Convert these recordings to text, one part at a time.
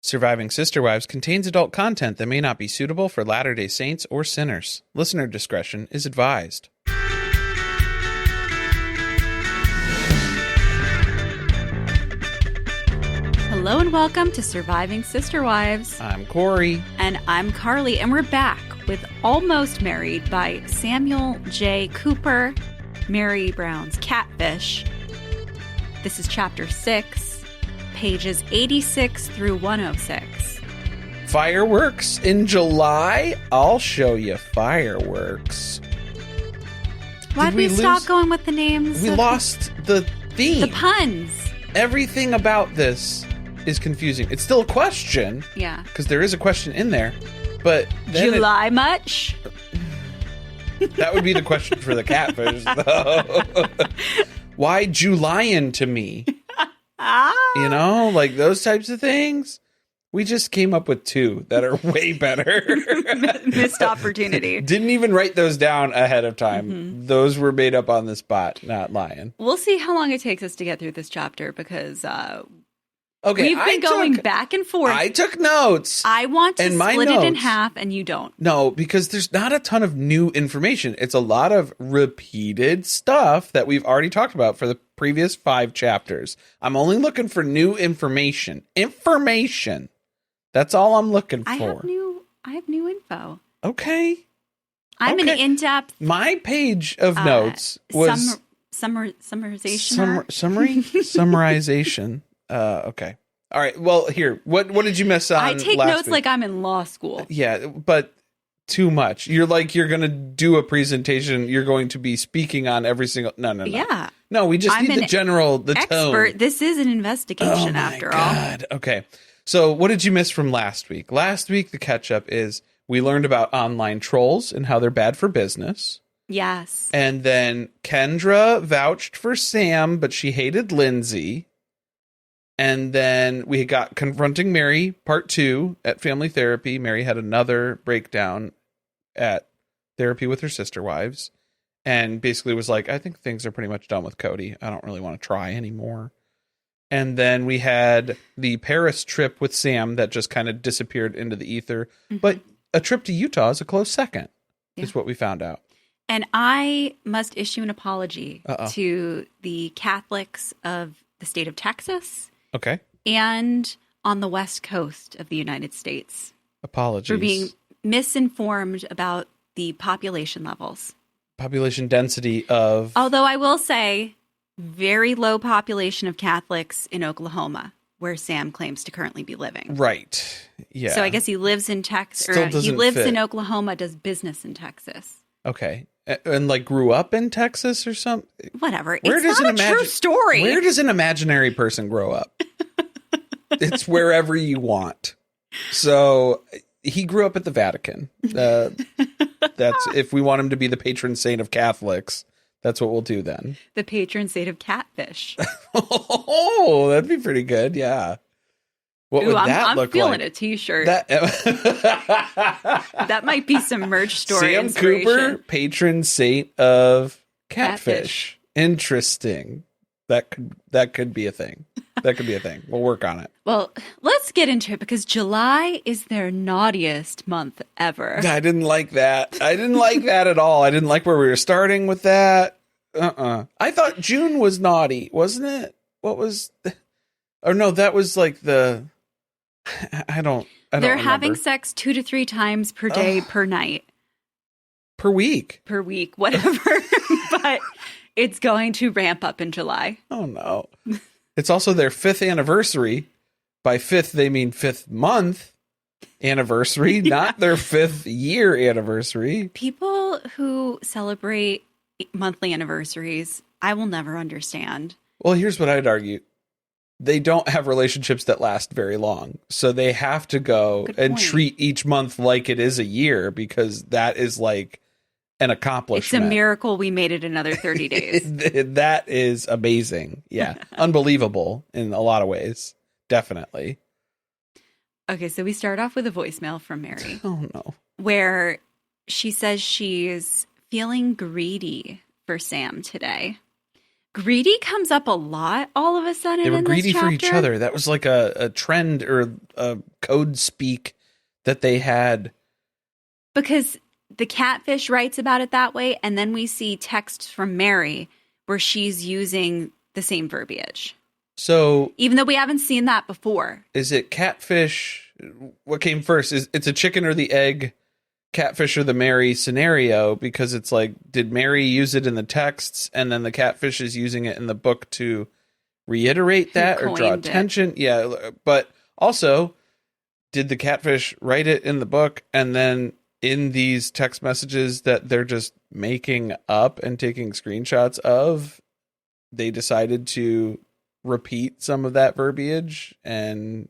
Surviving Sister Wives contains adult content that may not be suitable for Latter-day Saints or sinners. Listener discretion is advised. Hello and welcome to Surviving Sister Wives. I'm Corey. And I'm Carly, and we're back with Almost Married by Samuel J. Cooper, Mary Brown's Catfish. This is chapter 6, pages 86 through 106. Fireworks in July? I'll show you fireworks. Why'd we stop going with the names? We lost the theme. The puns. Everything about this is confusing. It's still a question. Yeah. Because there is a question in there. But then July much? That would be the question for the catfish, though. Why Julian to me? You know, like those types of things. We just came up with two that are way better. Missed opportunity. Didn't even write those down ahead of time. Mm-hmm. Those were made up on the spot, not lying. We'll see how long it takes us to get through this chapter because okay, we've been going back and forth. I took notes. I want to split it in half and you don't. No, because there's not a ton of new information. It's a lot of repeated stuff that we've already talked about for the previous 5 chapters. I'm only looking for new information. Information. That's all I'm looking for. I have new info. Okay. I'm an in-depth. My page of notes was summarization. Summary? Summarization. Okay. All right. Well, here. What did you miss on? I take last notes week? like I'm in law school. Yeah, but too much. You're going to do a presentation. You're going to be speaking on every single. No. Yeah. No, we just need the expert. tone. This is an investigation after all. Okay. So what did you miss from last week? Last week, the catch up is we learned about online trolls and how they're bad for business. Yes. And then Kendra vouched for Sam, but she hated Lindsay. And then we got Confronting Mary, part 2 at family therapy. Mary had another breakdown at therapy with her sister wives. And basically was like, I think things are pretty much done with Cody. I don't really want to try anymore. And then we had the Paris trip with Sam that just kind of disappeared into the ether. Mm-hmm. But a trip to Utah is a close second, is what we found out. And I must issue an apology to the Catholics of the state of Texas. Okay. And on the West Coast of the United States. Apologies. For being misinformed about the population levels. Population density of... Although I will say, very low population of Catholics in Oklahoma, where Sam claims to currently be living. Right. Yeah. So I guess he lives in Texas, or he lives in Oklahoma, does business in Texas. Okay. And like grew up in Texas or something? Whatever. It's not a true story. Where does an imaginary person grow up? It's wherever you want. So he grew up at the Vatican. That's if we want him to be the patron saint of Catholics. That's what we'll do then. The patron saint of catfish. Oh, that'd be pretty good. Yeah. What would that look like? I'm feeling a t-shirt. That might be some merch store Sam Cooper, patron saint of catfish. Interesting. That could be a thing. That could be a thing. We'll work on it. Well, let's get into it because July is their naughtiest month ever. I didn't like that. I didn't like that at all. I didn't like where we were starting with that. I thought June was naughty, wasn't it? What was... Or no, that was like the... I don't They're remember. having sex 2 to 3 times per day, per night. Per week. Per week, whatever. But it's going to ramp up in July. Oh, no. It's also their 5th anniversary. By 5th, they mean 5th month anniversary, not their 5th year anniversary. People who celebrate monthly anniversaries, I will never understand. Well, here's what I'd argue. They don't have relationships that last very long. So they have to go and treat each month like it is a year because that is like an accomplishment. It's a miracle we made it another 30 days. That is amazing. Yeah. Unbelievable in a lot of ways. Definitely. Okay, so we start off with a voicemail from Mary. Oh, no. Where she says she's feeling greedy for Sam today. Greedy comes up a lot all of a sudden. They were in greedy this for each chapter. other. That was like a trend or a code speak that they had. Because the catfish writes about it that way, and then we see texts from Meri where she's using the same verbiage. So even though we haven't seen that before. Is it catfish? What came first? It's a chicken or the egg, catfish or the Meri scenario? Because it's like, did Meri use it in the texts and then the catfish is using it in the book to reiterate that or draw attention? Yeah, but also, did the catfish write it in the book and then in these text messages that they're just making up and taking screenshots of, they decided to repeat some of that verbiage and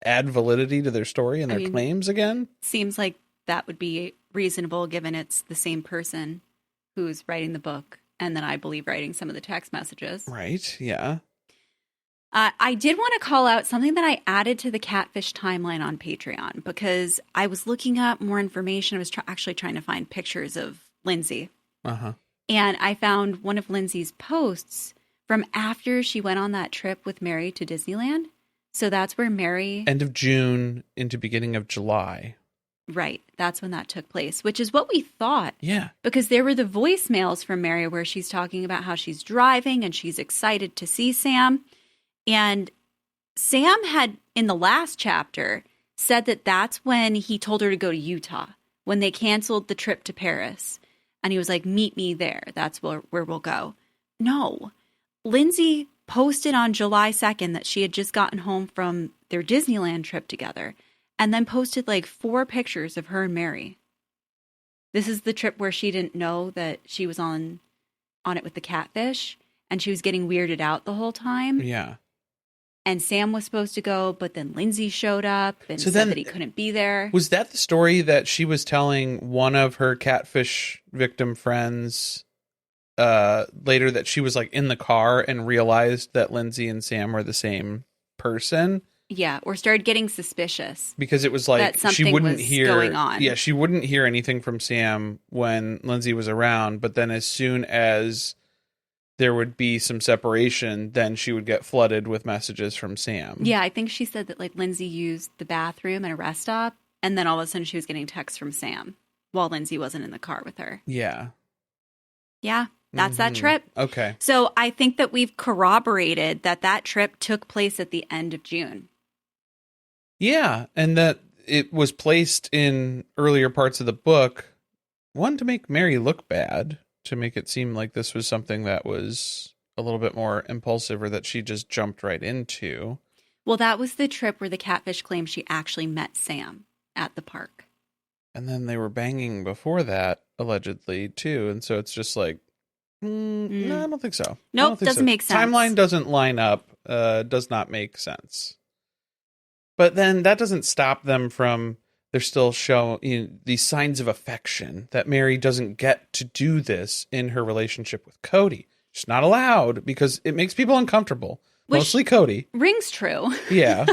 add validity to their story and their claims again? Seems like that would be reasonable given it's the same person who's writing the book and then I believe writing some of the text messages. Right, yeah. I did want to call out something that I added to the catfish timeline on Patreon because I was looking up more information. I was actually trying to find pictures of Lindsay. Uh-huh. And I found one of Lindsay's posts from after she went on that trip with Meri to Disneyland. So that's where Meri... End of June into beginning of July. Right. That's when that took place, which is what we thought. Yeah. Because there were the voicemails from Meri where she's talking about how she's driving and she's excited to see Sam. And Sam had, in the last chapter, said that that's when he told her to go to Utah, when they canceled the trip to Paris. And he was like, meet me there. That's where we'll go. No. Lindsay posted on July 2nd that she had just gotten home from their Disneyland trip together and then posted like 4 pictures of her and Meri. This is the trip where she didn't know that she was on it with the catfish and she was getting weirded out the whole time. Yeah. And Sam was supposed to go, but then Lindsay showed up and said that he couldn't be there. Was that the story that she was telling one of her catfish victim friends later, that she was like in the car and realized that Lindsay and Sam were the same person? Yeah, or started getting suspicious. Because it was like she wouldn't hear going on. Yeah, she wouldn't hear anything from Sam when Lindsay was around, but then as soon as there would be some separation, then she would get flooded with messages from Sam. Yeah, I think she said that like Lindsay used the bathroom at a rest stop, and then all of a sudden she was getting texts from Sam while Lindsay wasn't in the car with her. Yeah. Yeah, that's that trip. Okay. So I think that we've corroborated that trip took place at the end of June. Yeah, and that it was placed in earlier parts of the book, one, to make Meri look bad, to make it seem like this was something that was a little bit more impulsive or that she just jumped right into. Well, that was the trip where the catfish claimed she actually met Sam at the park. And then they were banging before that, allegedly, too. And so it's just like, no, I don't think so. Nope, doesn't make sense. Timeline doesn't line up, does not make sense. But then that doesn't stop them from... They're still showing these signs of affection that Meri doesn't get to do this in her relationship with Cody. She's not allowed because it makes people uncomfortable. Which mostly Cody. Rings true. Yeah.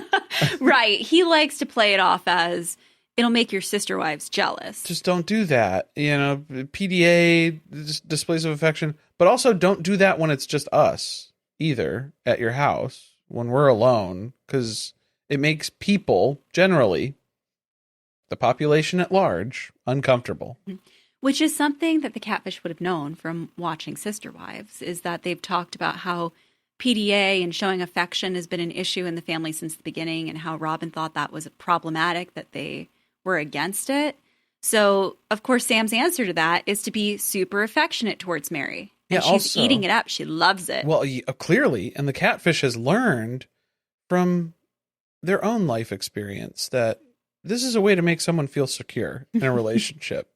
Right. He likes to play it off as it'll make your sister wives jealous. Just don't do that. PDA, displays of affection. But also don't do that when it's just us either at your house when we're alone, because it makes people generally... the population at large, uncomfortable. Which is something that the catfish would have known from watching Sister Wives, is that they've talked about how PDA and showing affection has been an issue in the family since the beginning and how Robin thought that was problematic, that they were against it. So, of course, Sam's answer to that is to be super affectionate towards Meri. And she's also eating it up. She loves it. Well, clearly, and the catfish has learned from their own life experience that this is a way to make someone feel secure in a relationship.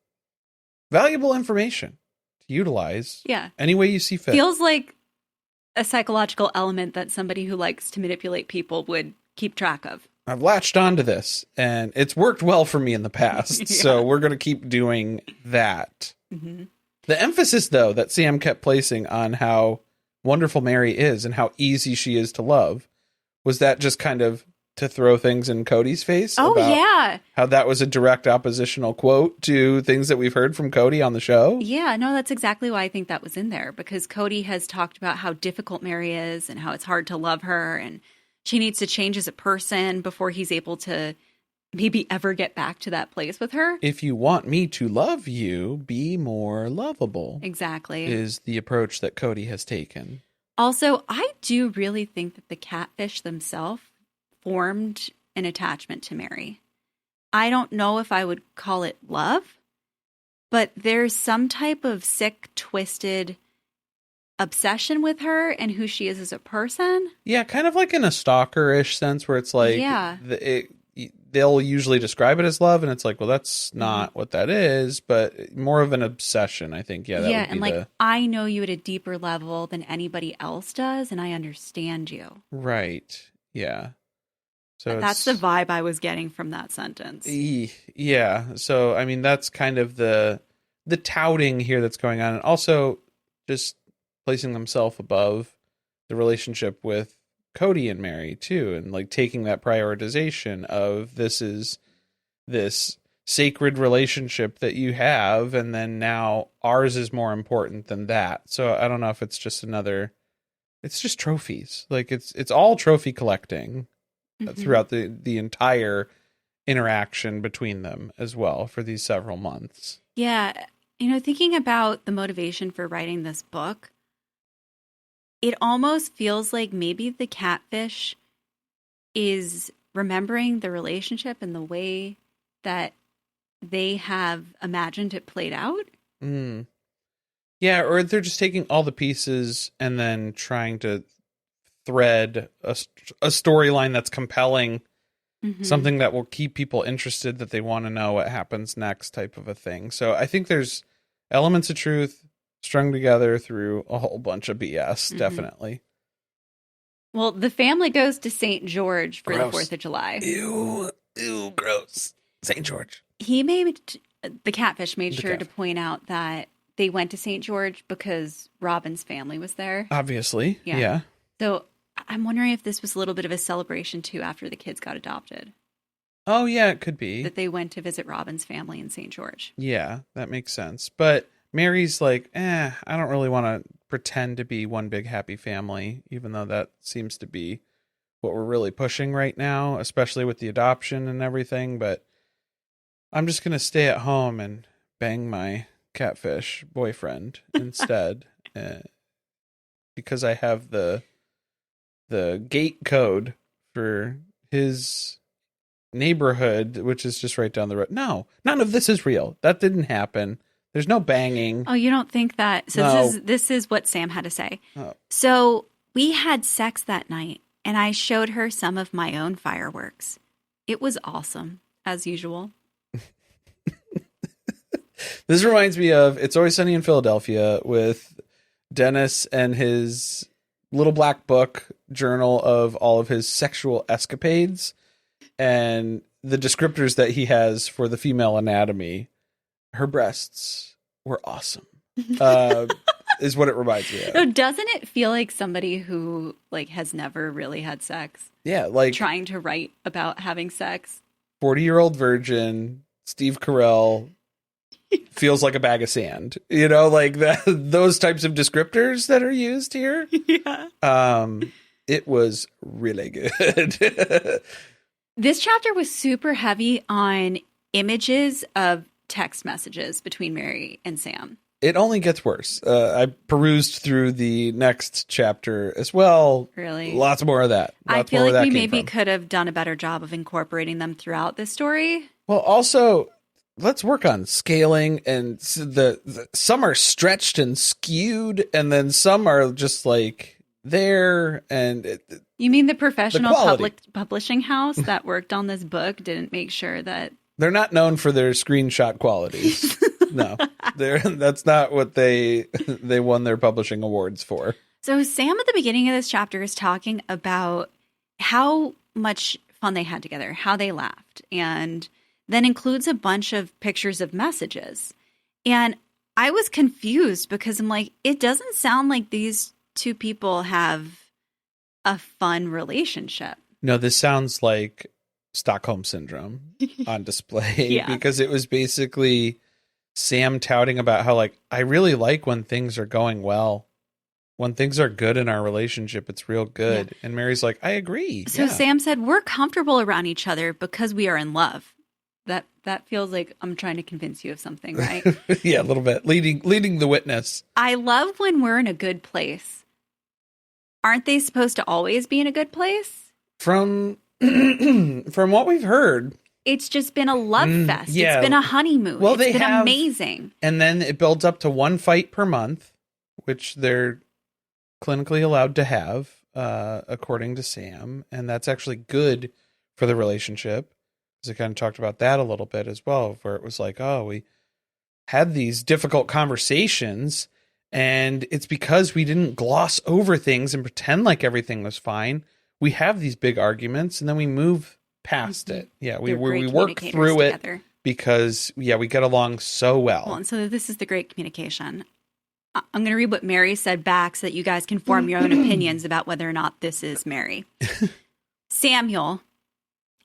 Valuable information to utilize. Yeah. Any way you see fit. Feels like a psychological element that somebody who likes to manipulate people would keep track of. I've latched onto this, and it's worked well for me in the past. Yeah. So we're going to keep doing that. Mm-hmm. The emphasis, though, that Sam kept placing on how wonderful Meri is and how easy she is to love, was that just kind of to throw things in Cody's face. Oh, about yeah. how that was a direct oppositional quote to things that we've heard from Cody on the show. Yeah, no, that's exactly why I think that was in there, because Cody has talked about how difficult Mary is and how it's hard to love her and she needs to change as a person before he's able to maybe ever get back to that place with her. If you want me to love you, be more lovable. Exactly. Is the approach that Cody has taken. Also, I do really think that the catfish themselves formed an attachment to Mary. I don't know if I would call it love, but there's some type of sick, twisted obsession with her and who she is as a person. Yeah, kind of like in a stalker-ish sense where it's like, yeah. They'll usually describe it as love, and it's like, well, that's not what that is, but more of an obsession, I think. Yeah, that would be and like, I know you at a deeper level than anybody else does, and I understand you. Right, yeah. So that's the vibe I was getting from that sentence. Yeah, so, I mean, that's kind of the touting here that's going on, and also just placing themselves above the relationship with Cody and Mary too, and like taking that prioritization of this is this sacred relationship that you have, and then now ours is more important than that. So I don't know if it's just it's just trophies. Like it's all trophy collecting throughout the entire interaction between them as well for these several months. Yeah, thinking about the motivation for writing this book, it almost feels like maybe the catfish is remembering the relationship and the way that they have imagined it played out. Yeah, or they're just taking all the pieces and then trying to thread a storyline that's compelling, something that will keep people interested, that they want to know what happens next type of a thing. So I think there's elements of truth strung together through a whole bunch of BS, definitely. Well, the family goes to St. George for the 4th of July. Ew, gross. St. George. The catfish made sure to point out that they went to St. George because Robin's family was there. Obviously, yeah. So I'm wondering if this was a little bit of a celebration, too, after the kids got adopted. Oh, yeah, it could be. That they went to visit Robin's family in St. George. Yeah, that makes sense. But Mary's like, I don't really want to pretend to be one big happy family, even though that seems to be what we're really pushing right now, especially with the adoption and everything. But I'm just going to stay at home and bang my catfish boyfriend instead, because I have the gate code for his neighborhood, which is just right down the road. No, none of this is real. That didn't happen. There's no banging. Oh, you don't think that? So No. this is what Sam had to say. Oh. So we had sex that night, and I showed her some of my own fireworks. It was awesome, as usual. This reminds me of It's Always Sunny in Philadelphia with Dennis and his little black book journal of all of his sexual escapades and the descriptors that he has for the female anatomy. Her breasts were awesome, is what it reminds me of. So doesn't it feel like somebody who has never really had sex? Yeah, like Trying to write about having sex. 40-year-old virgin, Steve Carell feels like a bag of sand. Like that, those types of descriptors that are used here. Yeah. It was really good. This chapter was super heavy on images of text messages between Mary and Sam. It only gets worse. I perused through the next chapter as well. Really? Lots more of that. I Lots feel more like where that we came maybe from. could have done a better job of incorporating them throughout the story. Well, also, let's work on scaling, and the some are stretched and skewed, and then some are just like there, and You mean the professional quality. publishing house that worked on this book didn't make sure that... they're not known for their screenshot qualities. No, that's not what they won their publishing awards for. So Sam at the beginning of this chapter is talking about how much fun they had together, how they laughed, and then includes a bunch of pictures of messages. And I was confused because I'm like, it doesn't sound like these two people have a fun relationship. No, this sounds like Stockholm Syndrome on display Yeah. because it was basically Sam touting about how, like, I really like when things are going well. When things are good in our relationship, it's real good. Yeah. And Mary's like, I agree. So Sam said, we're comfortable around each other because we are in love. That feels like I'm trying to convince you of something, right? Yeah, a little bit. Leading the witness. I love when we're in a good place. Aren't they supposed to always be in a good place? From what we've heard, it's just been a love fest. Yeah. It's been a honeymoon. Well, it's been amazing. And then it builds up to one fight per month, which they're clinically allowed to have, according to Sam. And that's actually good for the relationship. Because I kind of talked about that a little bit as well, where it was like, oh, we had these difficult conversations, and it's because we didn't gloss over things and pretend like everything was fine. We have these big arguments, and then we move past it. Yeah, we work through together. It because, we get along so well. Well, and so this is the great communication. I'm going to read what Mary said back so that you guys can form your own opinions about whether or not this is Mary. Samuel,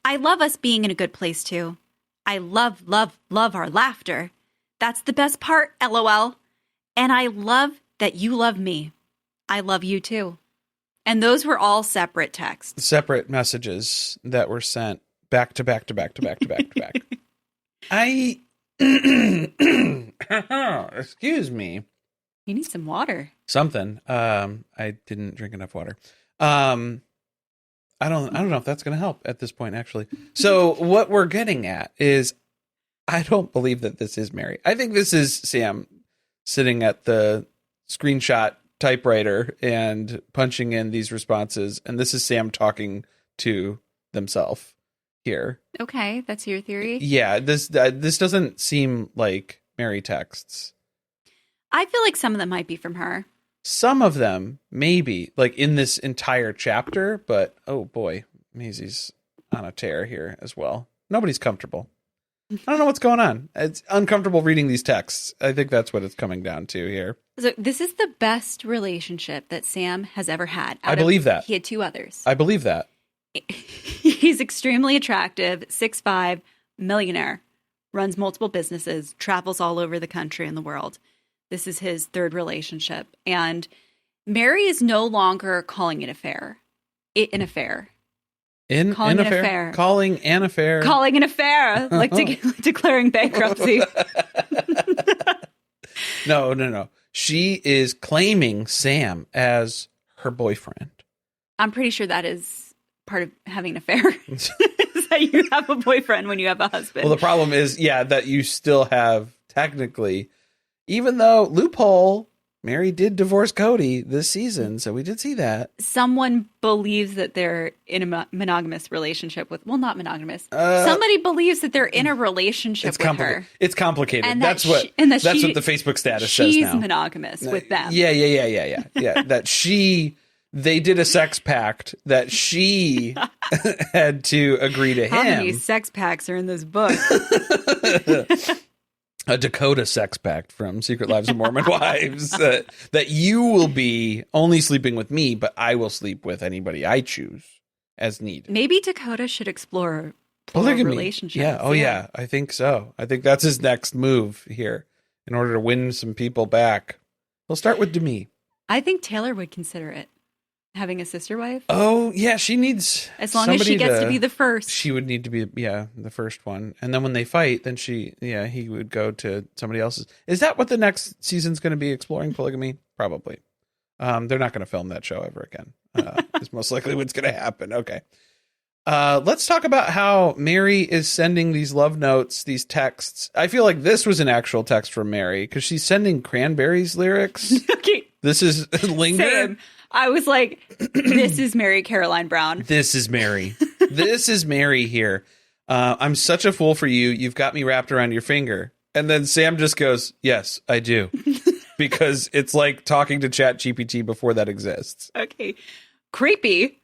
I love us being in a good place, too. I love, love, love our laughter. That's the best part, LOL. And I love that you love me. I love you, too. And those were all separate texts. Separate messages that were sent back to back to back to back to back to back. Excuse me. You need some water. Something. I didn't drink enough water. I don't know if that's going to help at this point, actually. So what we're getting at is, I don't believe that this is Mary. I think this is Sam sitting at the screenshot typewriter and punching in these responses. And this is Sam talking to themselves here. Okay. That's your theory. Yeah. This doesn't seem like Mary texts. I feel like some of them might be from her. Some of them, maybe, like in this entire chapter, but oh boy, Maisie's on a tear here as well. Nobody's comfortable. I don't know what's going on. It's uncomfortable reading these texts. I think that's what it's coming down to here. So this is the best relationship that Sam has ever had. I believe that. He had two others. I believe that. He's extremely attractive, 6'5", millionaire, runs multiple businesses, travels all over the country and the world. This is his third relationship. And Mary is no longer calling it an affair. Calling an affair. Calling an affair. Like declaring bankruptcy. No. She is claiming Sam as her boyfriend. I'm pretty sure that is part of having an affair. Is that you have a boyfriend when you have a husband. Well, the problem is, that you still have technically... Even though, loophole, Mary did divorce Cody this season, so we did see that. Someone believes that they're in a monogamous relationship with... Well, not monogamous. Somebody beliees that they're in a relationship with her. It's complicated. And that's what the Facebook status says now. She's monogamous with them. Yeah. That they did a sex pact that she had to agree to him. How many sex pacts are in this book? A Dakota sex pact from Secret Lives of Mormon Wives that you will be only sleeping with me, but I will sleep with anybody I choose as needed. Maybe Dakota should explore relationships. Yeah. Oh, yeah. I think so. I think that's his next move here in order to win some people back. He'll start with Demi. I think Taylor would consider it. Having a sister wife? Oh, yeah, she needs... As long as she gets to be the first. She would need to be, the first one. And then when they fight, then he would go to somebody else's. Is that what the next season's going to be, exploring polygamy? Probably. They're not going to film that show ever again. It's most likely what's going to happen. Okay. Let's talk about how Mary is sending these love notes, these texts. I feel like this was an actual text from Mary, because she's sending Cranberries lyrics. Okay. This is Linger. Same. I was like, this is Mary Caroline Brown. This is Mary. This is Mary here. I'm such a fool for you. You've got me wrapped around your finger. And then Sam just goes, yes, I do. Because it's like talking to ChatGPT before that exists. Okay. Creepy.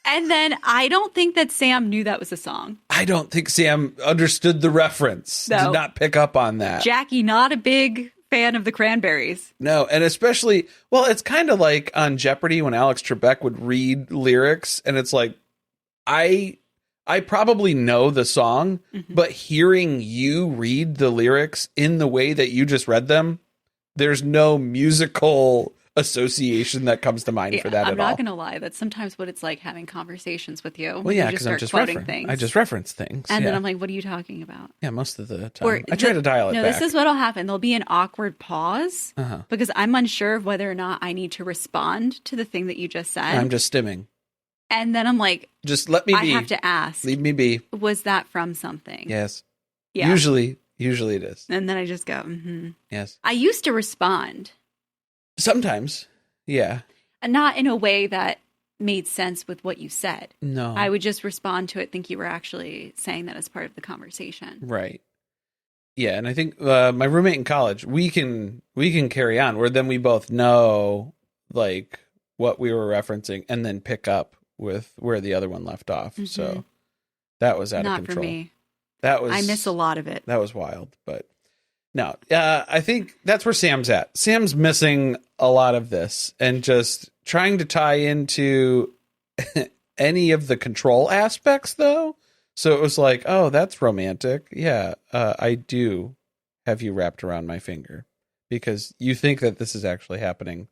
And then I don't think that Sam knew that was a song. I don't think Sam understood the reference. No. Did not pick up on that. Jackie, not a big fan of the Cranberries. No, and especially, well, it's kind of like on Jeopardy when Alex Trebek would read lyrics, and it's like, I probably know the song, but hearing you read the lyrics in the way that you just read them, there's no musical association that comes to mind for that I'm at all. not going to lie. That's sometimes what it's like having conversations with you. Well, yeah, you because I'm just quoting things. I just reference things. And yeah. then I'm like, what are you talking about? Yeah, most of the time. I try to dial it back. No, this is what'll happen. There'll be an awkward pause because I'm unsure of whether or not I need to respond to the thing that you just said. I'm just stimming. And then I'm like, just let me be. I have to ask. Leave me be. Was that from something? Yes. Yeah. Usually it is. And then I just go, Yes. I used to respond. Sometimes. Yeah. Not in a way that made sense with what you said. No. I would just respond to it, think you were actually saying that as part of the conversation. Right. Yeah, and I think my roommate in college, we can carry on where then we both know like what we were referencing and then pick up with where the other one left off. So that was out of control. Not for me. I miss a lot of it. That was wild, but no, I think that's where Sam's at. Sam's missing a lot of this and just trying to tie into any of the control aspects, though. So it was like, oh, that's romantic. Yeah, I do have you wrapped around my finger because you think that this is actually happening,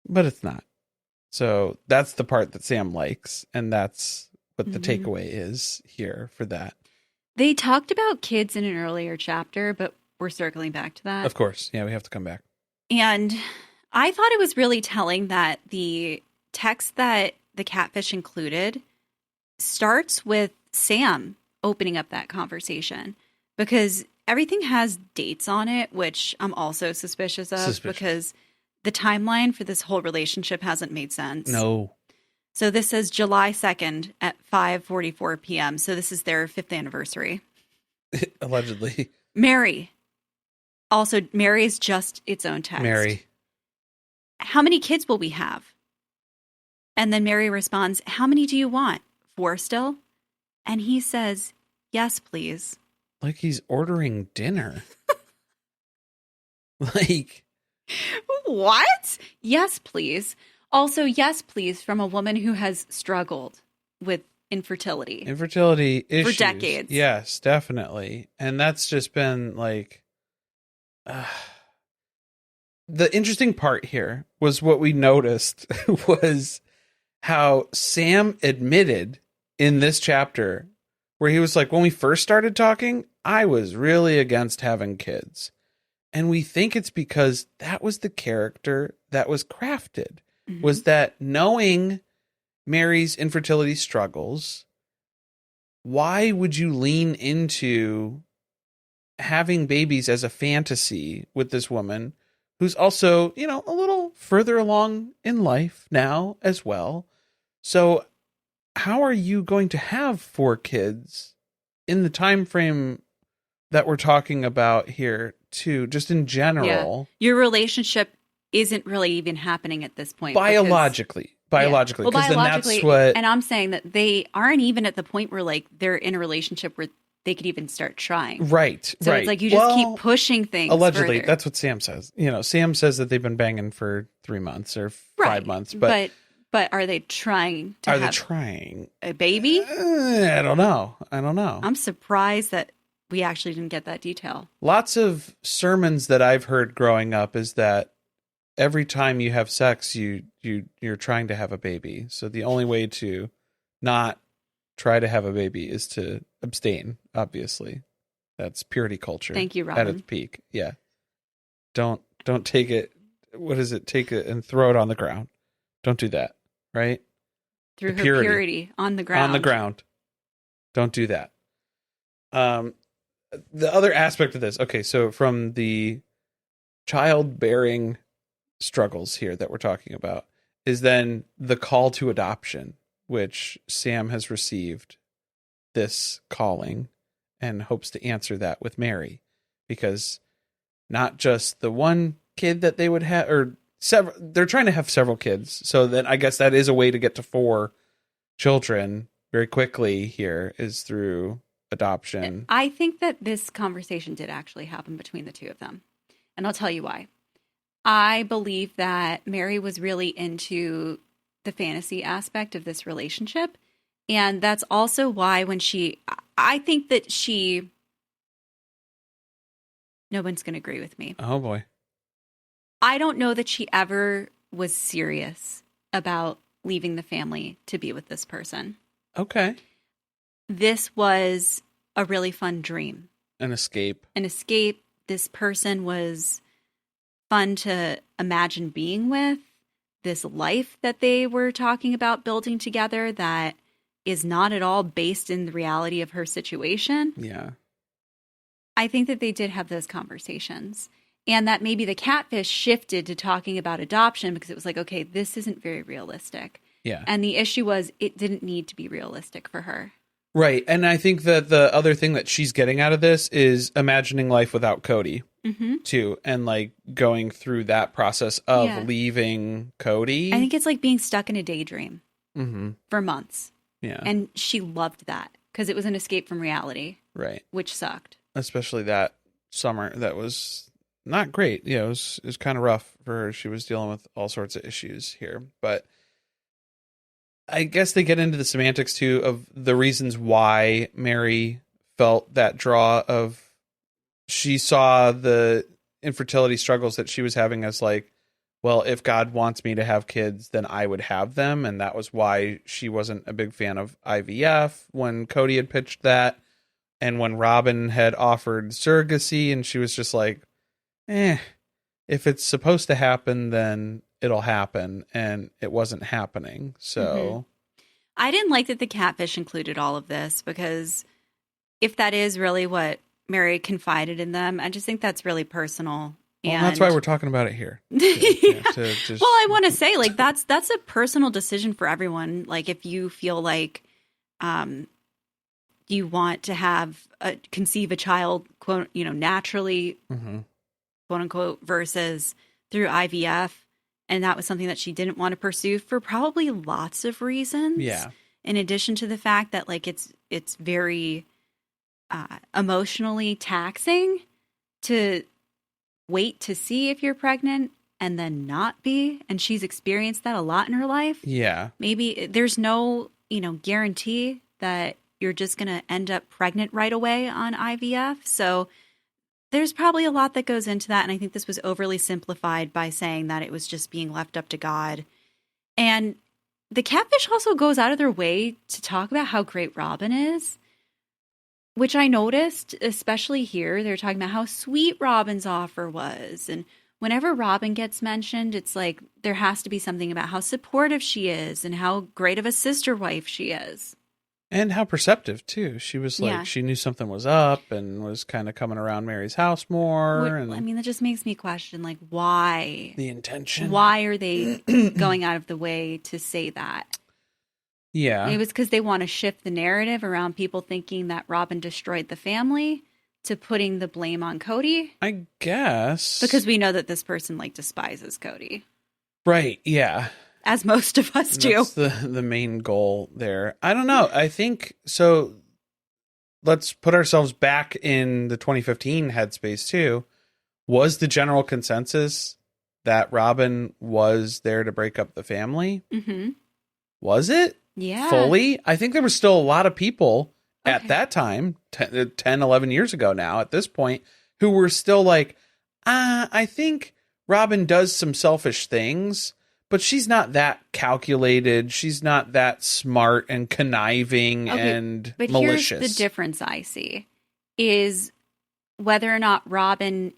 but it's not. So that's the part that Sam likes, and that's what the takeaway is here for that. They talked about kids in an earlier chapter, but we're circling back to that. Of course. Yeah, we have to come back. And I thought it was really telling that the text that the catfish included starts with Sam opening up that conversation because everything has dates on it, which I'm also suspicious of because the timeline for this whole relationship hasn't made sense. No. So this says July 2nd at 5:44 p.m. So this is their 5th anniversary. Allegedly. Mary. Also, Mary is just its own text. Mary. How many kids will we have? And then Mary responds, how many do you want? 4 still? And he says, yes, please. Like he's ordering dinner. Like. What? Yes, please. Also, yes, please, from a woman who has struggled with infertility. Infertility issues. For decades. Yes, definitely. And that's just been like... the interesting part here was what we noticed was how Sam admitted in this chapter where he was like, when we first started talking, I was really against having kids. And we think it's because that was the character that was crafted, was that knowing Mary's infertility struggles, why would you lean into having babies as a fantasy with this woman who's also, you know, a little further along in life now as well? So how are you going to have 4 kids in the time frame that we're talking about here too, just in general? Yeah. Your relationship isn't really even happening at this point. Biologically, well, because then that's what... And I'm saying that they aren't even at the point where like they're in a relationship where they could even start trying. Right. So it's like you just keep pushing things. Allegedly, further. that's what Sam says. You know, Sam says that they've been banging for 3 months or 5 months. But are they trying to are they trying a baby? I don't know. I'm surprised that we actually didn't get that detail. Lots of sermons that I've heard growing up is that every time you have sex, you're trying to have a baby. So the only way to not try to have a baby is to abstain, obviously. That's purity culture. Thank you, Robin. At its peak. Yeah. Don't take it. What is it? Take it and throw it on the ground. Don't do that. Right? Through her purity on the ground. On the ground. Don't do that. The other aspect of this. Okay, so from the childbearing struggles here that we're talking about is then the call to adoption, which Sam has received this calling and hopes to answer that with Mary, because not just the one kid that they would have, or several, they're trying to have several kids. So then I guess that is a way to get to 4 children very quickly here is through adoption. I think that this conversation did actually happen between the two of them. And I'll tell you why. I believe that Mary was really into the fantasy aspect of this relationship. And that's also why I think that no one's going to agree with me. Oh, boy. I don't know that she ever was serious about leaving the family to be with this person. Okay. This was a really fun dream. An escape. This person was fun to imagine being with. This life that they were talking about building together that is not at all based in the reality of her situation. Yeah. I think that they did have those conversations. And that maybe the catfish shifted to talking about adoption because it was like, okay, this isn't very realistic. Yeah. And the issue was it didn't need to be realistic for her. Right. And I think that the other thing that she's getting out of this is imagining life without Cody, too. And like going through that process of leaving Cody. I think it's like being stuck in a daydream for months. Yeah. And she loved that because it was an escape from reality. Right. Which sucked. Especially that summer. That was not great. Yeah, it was kind of rough for her. She was dealing with all sorts of issues here. But I guess they get into the semantics too of the reasons why Mary felt that draw of she saw the infertility struggles that she was having as like, well, if God wants me to have kids, then I would have them. And that was why she wasn't a big fan of IVF when Cody had pitched that. And when Robin had offered surrogacy, and she was just like, if it's supposed to happen, then it'll happen. And it wasn't happening. So I didn't like that the catfish included all of this because if that is really what Mary confided in them, I just think that's really personal. Well, that's why we're talking about it here. Well, I want to say, like, that's a personal decision for everyone. Like, if you feel like you want to conceive a child, quote, naturally, quote unquote, versus through IVF, and that was something that she didn't want to pursue for probably lots of reasons. Yeah. In addition to the fact that, like, it's very emotionally taxing to wait to see if you're pregnant and then not be. And she's experienced that a lot in her life. Yeah. Maybe there's no, guarantee that you're just going to end up pregnant right away on IVF. So there's probably a lot that goes into that. And I think this was overly simplified by saying that it was just being left up to God. And the catfish also goes out of their way to talk about how great Robin is, which I noticed, especially here. They're talking about how sweet Robin's offer was. And whenever Robin gets mentioned, it's like there has to be something about how supportive she is and how great of a sister wife she is. And how perceptive, too. She was like, she knew something was up and was kind of coming around Mary's house more. That just makes me question, like, why? The intention. Why are they going out of the way to say that? Yeah. It was because they want to shift the narrative around people thinking that Robin destroyed the family to putting the blame on Cody. I guess. Because we know that this person, like, despises Cody. Right, yeah. As most of us do. That's the main goal there. I don't know. I think, so let's put ourselves back in the 2015 headspace, too. Was the general consensus that Robin was there to break up the family? Mm-hmm. Was it? Yeah. Fully? I think there were still a lot of people at that time, 10, 11 years ago now, at this point, who were still like, I think Robin does some selfish things, but she's not that calculated. She's not that smart and conniving and but malicious. Here's the difference I see is whether or not Robin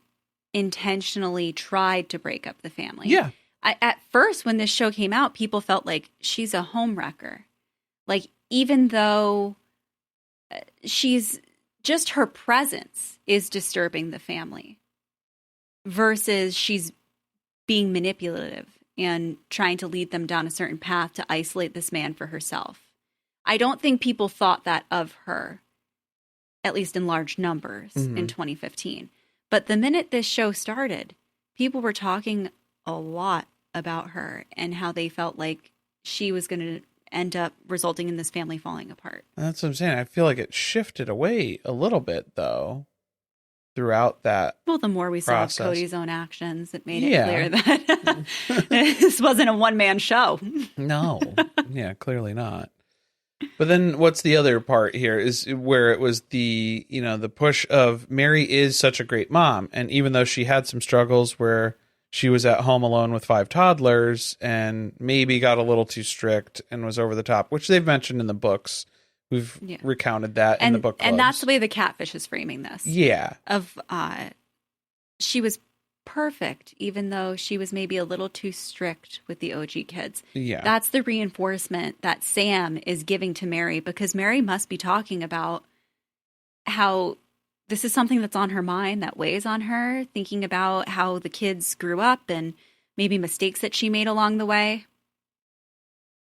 intentionally tried to break up the family. Yeah. At first, when this show came out, people felt like she's a homewrecker. Like, even though she's just her presence is disturbing the family versus she's being manipulative and trying to lead them down a certain path to isolate this man for herself. I don't think people thought that of her, at least in large numbers in 2015. But the minute this show started, people were talking a lot about her and how they felt like she was going to end up resulting in this family falling apart. That's what I'm saying. I feel like it shifted away a little bit, though, throughout that. Well, the more we process. saw Cody's own actions, it made it clear that this wasn't a one-man show. No. Yeah, clearly not. But then what's the other part here is where it was the, the push of Mary is such a great mom. And even though she had some struggles where she was at home alone with 5 toddlers and maybe got a little too strict and was over the top, which they've mentioned in the books. We've recounted that in the book clubs. And that's the way the Catfish is framing this. Yeah. She was perfect, even though she was maybe a little too strict with the OG kids. Yeah. That's the reinforcement that Sam is giving to Mary, because Mary must be talking about how this is something that's on her mind, that weighs on her, thinking about how the kids grew up and maybe mistakes that she made along the way.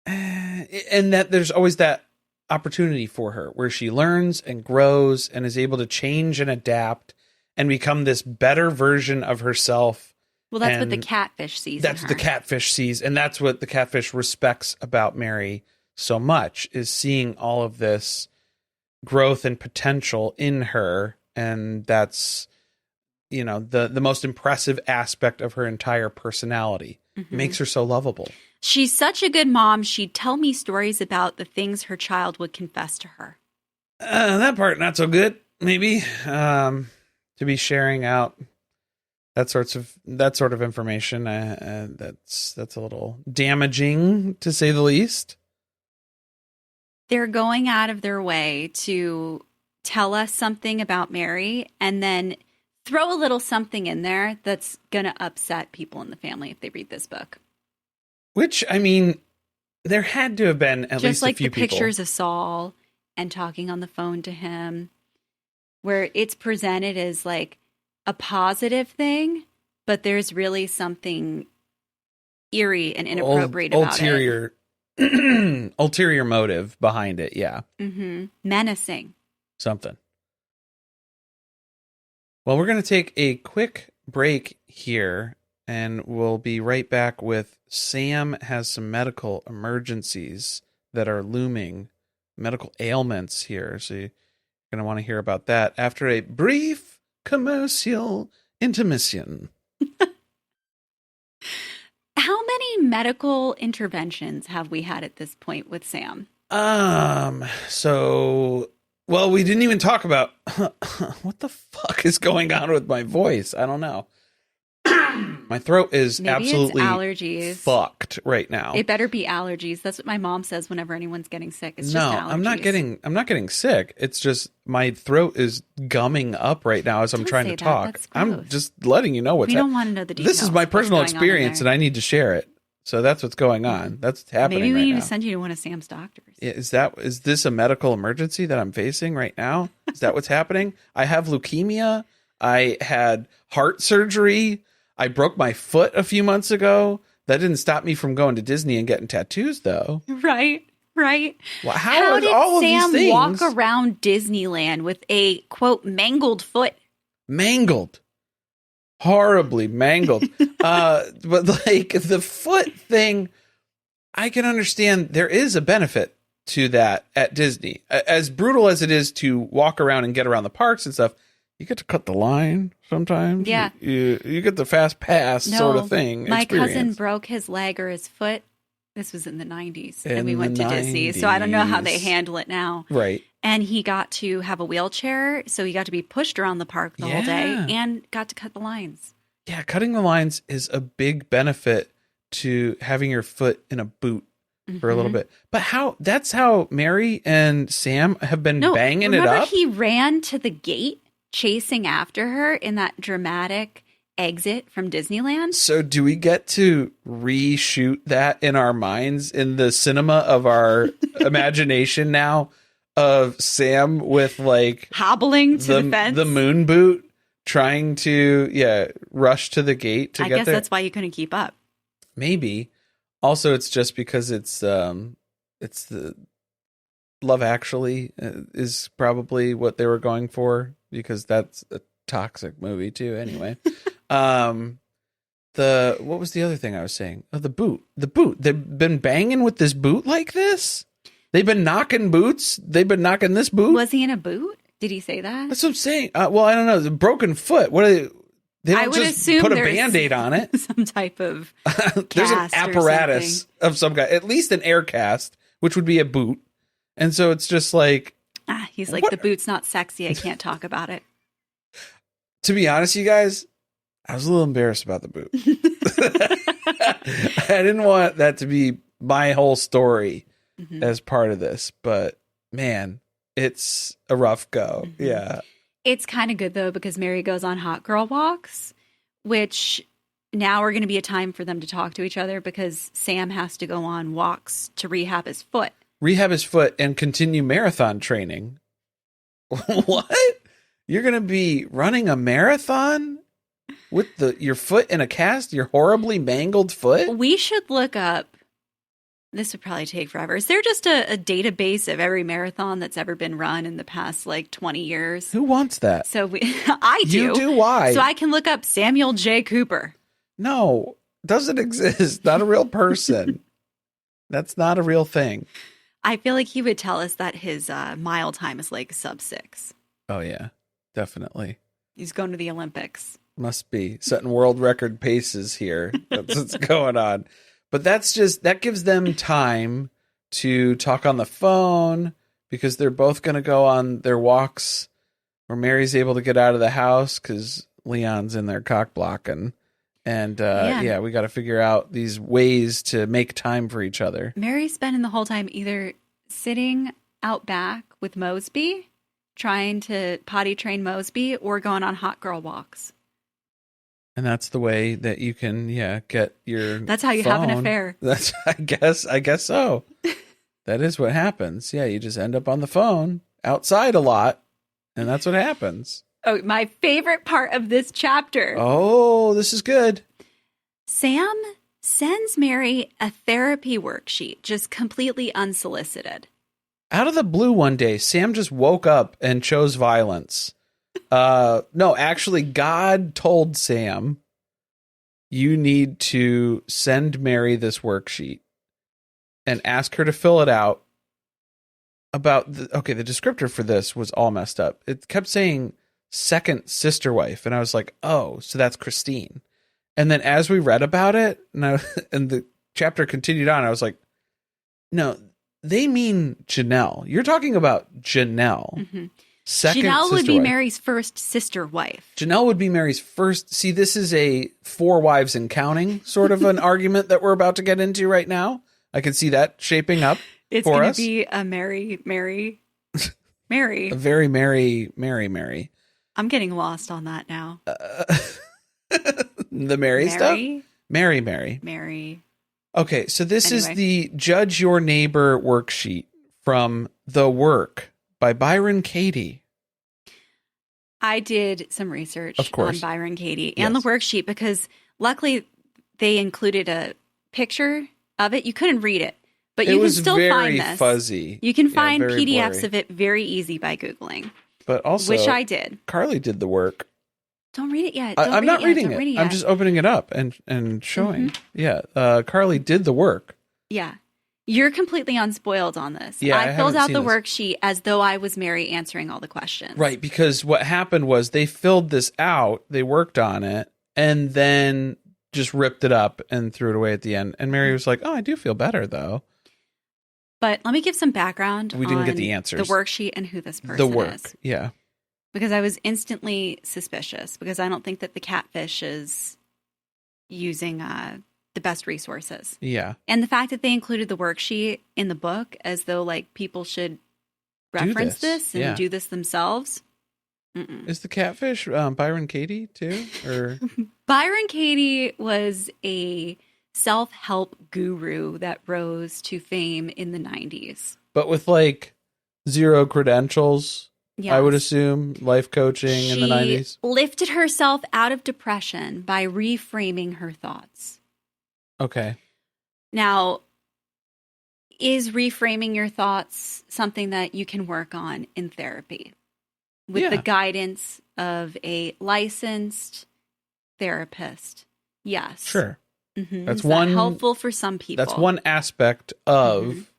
And that there's always that opportunity for her where she learns and grows and is able to change and adapt and become this better version of herself. Well, that's what the Catfish sees. That's what the Catfish sees. And that's what the Catfish respects about Mary so much, is seeing all of this growth and potential in her. And that's, the most impressive aspect of her entire personality. Mm-hmm. Makes her so lovable. She's such a good mom. She'd tell me stories about the things her child would confess to her. That part, not so good, maybe. To be sharing out that sort of information, that's a little damaging, to say the least. They're going out of their way to tell us something about Mary and then throw a little something in there that's going to upset people in the family if they read this book. Which, there had to have been at least a few people. Just like the pictures of Saul and talking on the phone to him, where it's presented as like a positive thing, but there's really something eerie and inappropriate about it. Ulterior motive behind it, yeah. Mm-hmm. Menacing. Something. Well, we're going to take a quick break here, and we'll be right back with Sam has some medical emergencies that are looming, medical ailments here. So you're going to want to hear about that after a brief commercial intermission. How many medical interventions have we had at this point with Sam? Well, we didn't even talk about what the fuck is going on with my voice. I don't know. My throat is Maybe absolutely it's allergies. Fucked right now. It better be allergies. That's what my mom says whenever anyone's getting sick. It's just allergies. I'm not getting sick. It's just my throat is gumming up right now as I'm trying to talk. I'm just letting you know what's happening. We don't want to know the details. This is my personal experience and I need to share it. So that's what's going on. That's what's happening. Maybe we need to send you to one of Sam's doctors. Is this a medical emergency that I'm facing right now? Is that what's happening? I have leukemia. I had heart surgery. I broke my foot a few months ago. That didn't stop me from going to Disney and getting tattoos, though. Right. Well, how did all Sam of these things walk around Disneyland with a, quote, mangled foot? Mangled. Horribly mangled. But like the foot thing, I can understand there is a benefit to that at Disney. As brutal as it is to walk around and get around the parks and stuff, you get to cut the line sometimes. Yeah. You get the fast pass sort of thing. My cousin broke his leg or his foot. This was in the 90s. And we went to Disney. So I don't know how they handle it now. Right. And he got to have a wheelchair. So he got to be pushed around the park the whole day and got to cut the lines. Yeah. Cutting the lines is a big benefit to having your foot in a boot for a little bit. But that's how Mary and Sam have been banging it up. Remember he ran to the gate chasing after her in that dramatic exit from Disneyland? So do we get to reshoot that in our minds in the cinema of our imagination now of Sam with like hobbling to the fence, the moon boot, trying to rush to the gate to get there? I guess that's why you couldn't keep up. Maybe. Also, it's just because it's the Love Actually is probably what they were going for, because that's a toxic movie too. Anyway, what was the other thing I was saying? Oh, the boot. They've been banging with this boot like this. They've been knocking boots. They've been knocking this boot. Was he in a boot? Did he say that? That's what I'm saying. Well, I don't know. The broken foot. What are they? They don't just put a Band-Aid on it. Some type of there's an apparatus of some kind. At least an air cast, which would be a boot. And so it's just like, He's like, the boot's not sexy. I can't talk about it. to be honest, you guys, I was a little embarrassed about the boot. I didn't want that to be my whole story as part of this, but man, it's a rough go. Yeah. It's kind of good though, because Meri goes on hot girl walks, which now are going to be a time for them to talk to each other because Sam has to go on walks to rehab his foot. And continue marathon training. What? You're going to be running a marathon with your foot in a cast, your horribly mangled foot? We should look up. This would probably take forever. Is there just a database of every marathon that's ever been run in the past, 20 years? Who wants that? So I do. You do? Why? So I can look up Samuel J. Cooper. No, doesn't exist. Not a real person. That's not a real thing. I feel like he would tell us that his mile time is sub 6. Oh, yeah, definitely. He's going to the Olympics. Must be setting world record paces here. That's what's going on. But that gives them time to talk on the phone because they're both going to go on their walks where Mary's able to get out of the house because Leon's in there cock blocking. And we got to figure out these ways to make time for each other. Mary's spending the whole time either sitting out back with Mosby, trying to potty train Mosby, or going on hot girl walks. And that's the way that you can, get your That's how you phone. have an affair. That's, I guess so. That is what happens. Yeah, you just end up on the phone outside a lot, and that's what happens. Oh, my favorite part of this chapter. Oh, this is good. Sam sends Meri a therapy worksheet, just completely unsolicited. Out of the blue one day, Sam just woke up and chose violence. No, actually, God told Sam, you need to send Meri this worksheet and ask her to fill it out about the descriptor for this was all messed up. It kept saying second sister wife. And I was like, oh, so that's Christine. And then as we read about it and the chapter continued on, I was like, no, they mean Janelle. You're talking about Janelle. Mm-hmm. Second Janelle would be wife. Mary's first sister wife. Janelle would be Mary's first. See, this is a 4 wives and counting sort of an argument that we're about to get into right now. I can see that shaping up it's for us. It's going to be a Mary. A very Mary. I'm getting lost on that now. The Mary stuff? Mary. Okay, so this is the Judge Your Neighbor worksheet from The Work by Byron Katie. I did some research on Byron Katie and the worksheet because luckily they included a picture of it. You couldn't read it, but you can still find this. Fuzzy. You can find very PDFs blurry. of it very easy by Googling. But also, which I did. Carly did the work. Don't read it yet. I'm not reading it. I'm just opening it up and showing. Mm-hmm. Yeah, Carly did the work. Yeah. You're completely unspoiled on this. Yeah, I filled out the worksheet as though I was Meri answering all the questions. Right, because what happened was they filled this out, they worked on it, and then just ripped it up and threw it away at the end. And Meri was like, oh, I do feel better, though. But let me give some background We didn't get the answers. The worksheet and who this person is. Yeah. Because I was instantly suspicious, because I don't think that the catfish is using the best resources. Yeah. And the fact that they included the worksheet in the book as though people should reference this and do this themselves. Mm-mm. Is the catfish Byron Katie too? Or Byron Katie was a self-help guru that rose to fame in the 90s. But with 0 credentials. Yes. I would assume life coaching in the 90s. She lifted herself out of depression by reframing her thoughts. Okay. Now, is reframing your thoughts something that you can work on in therapy with the guidance of a licensed therapist? Yes. Sure. Mm-hmm. That's that helpful for some people. That's one aspect of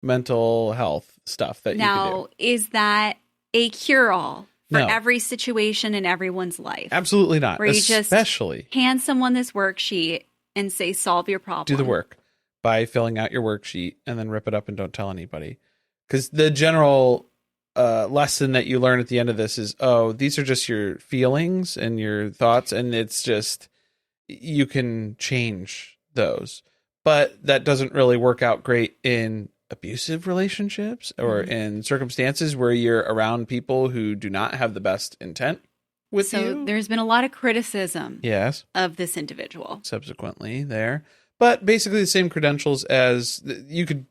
mental health stuff that you can do. Now, is that a cure-all for every situation in everyone's life? Absolutely not. Where you especially just hand someone this worksheet and say, solve your problem. Do the work by filling out your worksheet and then rip it up and don't tell anybody. Because the general lesson that you learn at the end of this is, oh, these are just your feelings and your thoughts, and it's just, you can change those. But that doesn't really work out great in abusive relationships or in circumstances where you're around people who do not have the best intent with you. So there's been a lot of criticism of this individual. Subsequently there. But basically the same credentials as you could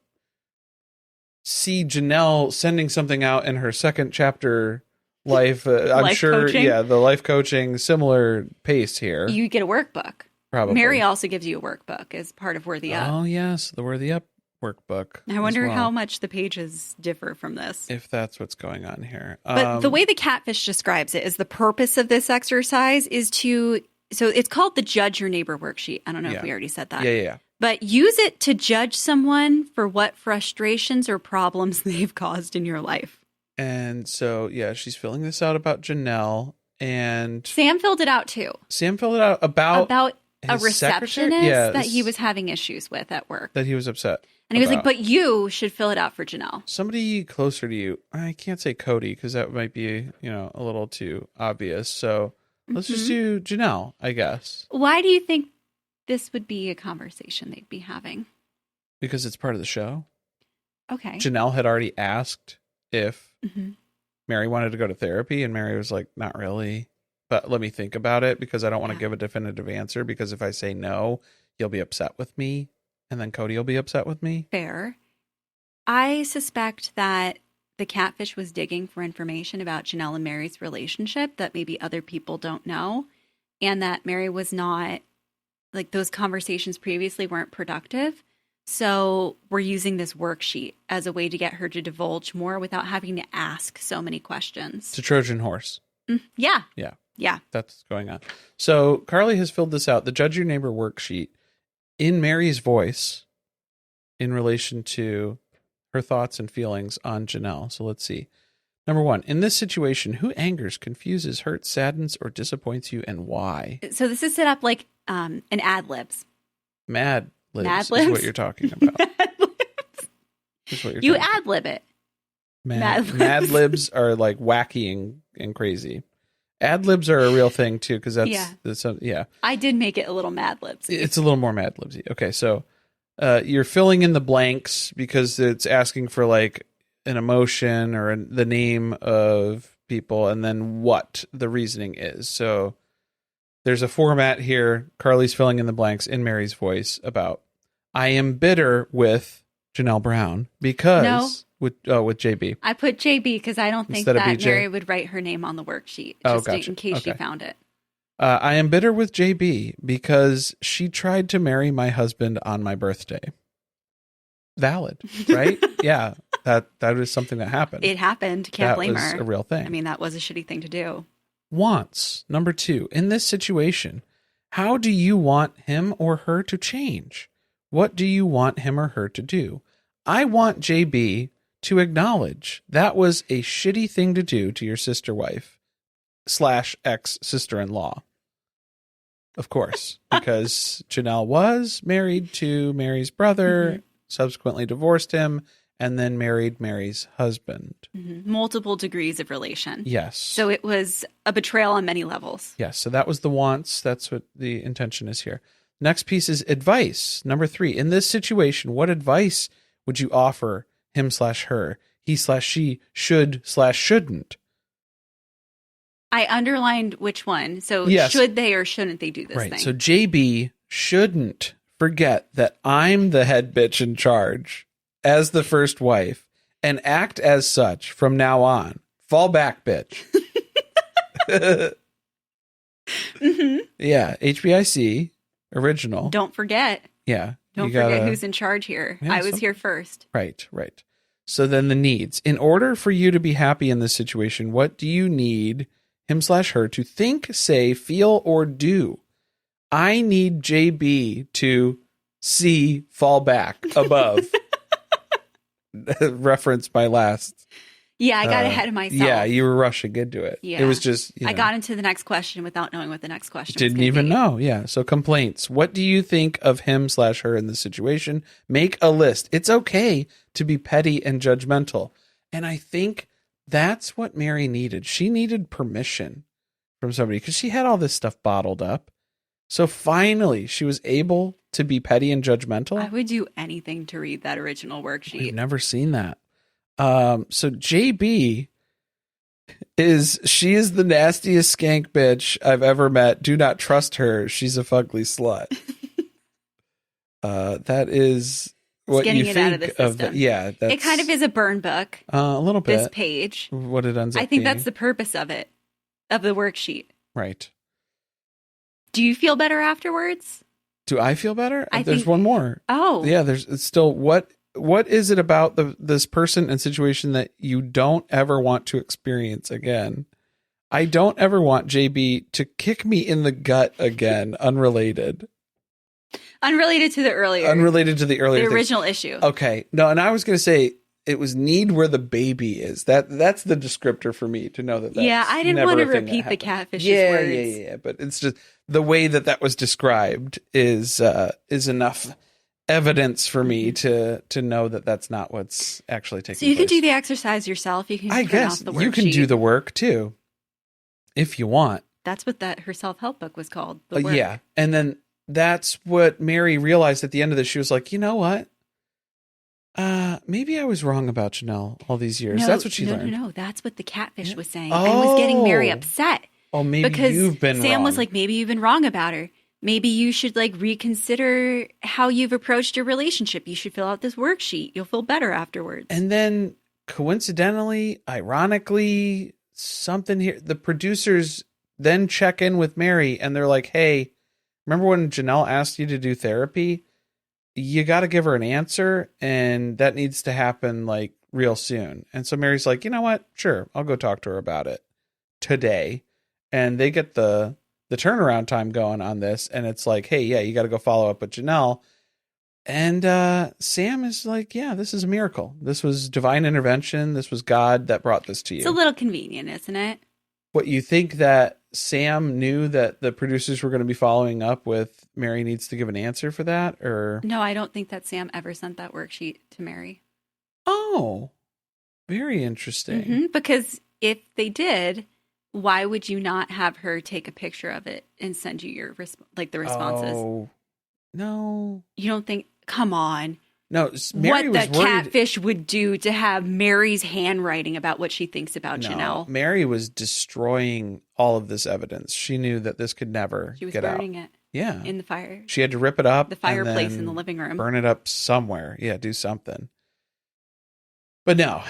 see Janelle sending something out in her second chapter life. I'm Life sure, coaching? the life coaching, similar pace here. You get a workbook. Probably. Mary also gives you a workbook as part of Worthy Up. Oh, yes, the Worthy Up workbook. I wonder how much the pages differ from this. If that's what's going on here. But the way the catfish describes it is the purpose of this exercise is to, so it's called the Judge Your Neighbor worksheet. I don't know if we already said that. Yeah. But use it to judge someone for what frustrations or problems they've caused in your life. And so, she's filling this out about Janelle. And Sam filled it out too. Sam filled it out about a his secretary? receptionist that he was having issues with at work. That he was upset. And he was like, but you should fill it out for Janelle. Somebody closer to you. I can't say Cody because that might be, a little too obvious. So let's just do Janelle, I guess. Why do you think this would be a conversation they'd be having? Because it's part of the show. Okay. Janelle had already asked if Mary wanted to go to therapy, and Mary was like, not really. But let me think about it because I don't want to give a definitive answer, because if I say no, you'll be upset with me. And then Cody will be upset with me. Fair. I suspect that the catfish was digging for information about Janelle and Mary's relationship that maybe other people don't know. And that Mary was not, like, those conversations previously weren't productive. So we're using this worksheet as a way to get her to divulge more without having to ask so many questions. It's a Trojan horse. Yeah. Yeah. That's going on. So Carly has filled this out, the Judge Your Neighbor worksheet, in Mary's voice in relation to her thoughts and feelings on Janelle. So let's see. Number 1, in this situation, who angers, confuses, hurts, saddens, or disappoints you, and why? So this is set up like an ad libs. Mad libs Mad is libs? what you're talking about. Is what you're You talking ad lib it. Mad libs are like wacky and crazy. Ad libs are a real thing too, because that's I did make it a little Mad Libs. It's a little more Mad Libsy. Okay, so you're filling in the blanks because it's asking for like an emotion or the name of people, and then what the reasoning is. So there's a format here. Carly's filling in the blanks in Mary's voice about, I am bitter with Janelle Brown because with JB. I put JB because I don't think Instead of that BJ? Mary would write her name on the worksheet, Gotcha. in case she Okay. found it. I am bitter with JB because she tried to marry my husband on my birthday. Valid, right? Yeah, that was something that happened. It happened. Can't blame her. That was a real thing. I mean, that was a shitty thing to do. Wants. Number 2, in this situation, how do you want him or her to change? What do you want him or her to do? I want JB to acknowledge that was a shitty thing to do to your sister wife / ex-sister-in-law. Of course, because Janelle was married to Mary's brother, subsequently divorced him, and then married Mary's husband. Multiple degrees of relation. Yes. So it was a betrayal on many levels. Yes. So that was the wants. That's what the intention is here. Next piece is advice. Number 3, in this situation, what advice would you offer him / her, he / she, should / shouldn't? I underlined which one. So should they or shouldn't they do this thing? So JB shouldn't forget that I'm the head bitch in charge as the first wife and act as such from now on. Fall back, bitch. Yeah, HBIC original. Don't forget. Yeah. Don't forget who's in charge here. Yeah, I was here first. Right. So then the needs. In order for you to be happy in this situation, what do you need him / her to think, say, feel, or do? I need JB to fall back above. Reference my last Yeah, I got ahead of myself. Yeah, you were rushing into it. Yeah. It was just, I got into the next question without knowing what the next question was. Didn't even know. Yeah. So complaints. What do you think of him/her in this situation? Make a list. It's okay to be petty and judgmental. And I think that's what Meri needed. She needed permission from somebody because she had all this stuff bottled up. So finally, she was able to be petty and judgmental. I would do anything to read that original worksheet. We've never seen that. So JB she is the nastiest skank bitch I've ever met. Do not trust her. She's a fugly slut. That is what you think out of the system. That's, it kind of is a burn book. A little bit. This page. What it ends up I think being. that's the purpose of it, of the worksheet. Right. Do you feel better afterwards? Do I feel better? I There's think, one more. Oh. Yeah, it's still what is it about this person and situation that you don't ever want to experience again? I don't ever want JB to kick me in the gut again, unrelated. Unrelated to the original issue. Okay. No, and I was going to say it was need where the baby is. That's the descriptor for me to know that that's Yeah, I didn't want to repeat the catfish's words. Yeah. But it's just the way that was described is enough evidence for me to know that that's not what's actually taking place. So you can do the exercise yourself. You can I guess off the you can do the work too, if you want. That's what her self-help book was called. The work. Yeah. And then that's what Meri realized at the end of this. She was like, you know what? Maybe I was wrong about Janelle all these years. That's what she learned. No. That's what the catfish was saying. And was getting Meri upset. Oh, maybe because you've been Sam wrong. was like, maybe you've been wrong about her. Maybe you should reconsider how you've approached your relationship. You should fill out this worksheet. You'll feel better afterwards. And then coincidentally, ironically, something here, the producers then check in with Meri and they're like, hey, remember when Janelle asked you to do therapy? You got to give her an answer and that needs to happen real soon. And so Mary's like, you know what? Sure. I'll go talk to her about it today. And they get the turnaround time going on this. And it's like, hey, yeah, you got to go follow up with Janelle. And Sam is like, yeah, this is a miracle. This was divine intervention. This was God that brought this to you. It's a little convenient, isn't it? What, you think that Sam knew that the producers were going to be following up with Meri needs to give an answer for that? Or no, I don't think that Sam ever sent that worksheet to Meri. Oh, very interesting. Mm-hmm, because if they did, why would you not have her take a picture of it and send you your the responses? Oh, no. You don't think? Come on. No, Meri was what the catfish would do to have Mary's handwriting about what she thinks about Janelle. Meri was destroying all of this evidence. She knew that this could never She was get out. burning it. Yeah. In the fire. She had to rip it up. The fireplace in the living room. Burn it up somewhere. Yeah, do something. But no.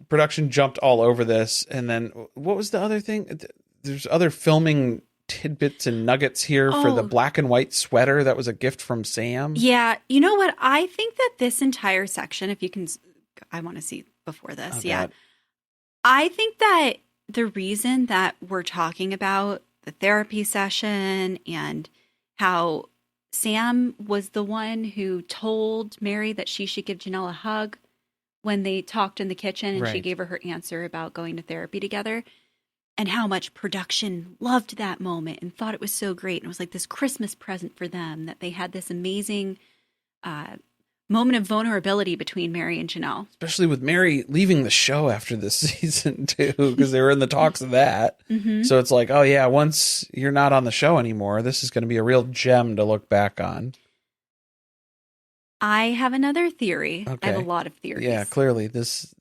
Production jumped all over this. And then what was the other thing? There's other filming tidbits and nuggets here for the black and white sweater that was a gift from Sam. Yeah. You know what? I think that this entire section, if you can, I want to see before this. Oh, yeah. God. I think that the reason that we're talking about the therapy session and how Sam was the one who told Meri that she should give Janelle a hug when they talked in the kitchen and she gave her answer about going to therapy together, and how much production loved that moment and thought it was so great. And it was like this Christmas present for them that they had this amazing moment of vulnerability between Meri and Janelle. Especially with Meri leaving the show after this season too, because they were in the talks of that. Mm-hmm. So it's like, oh yeah, once you're not on the show anymore, this is going to be a real gem to look back on. I have another theory. Okay. I have a lot of theories. Yeah, clearly this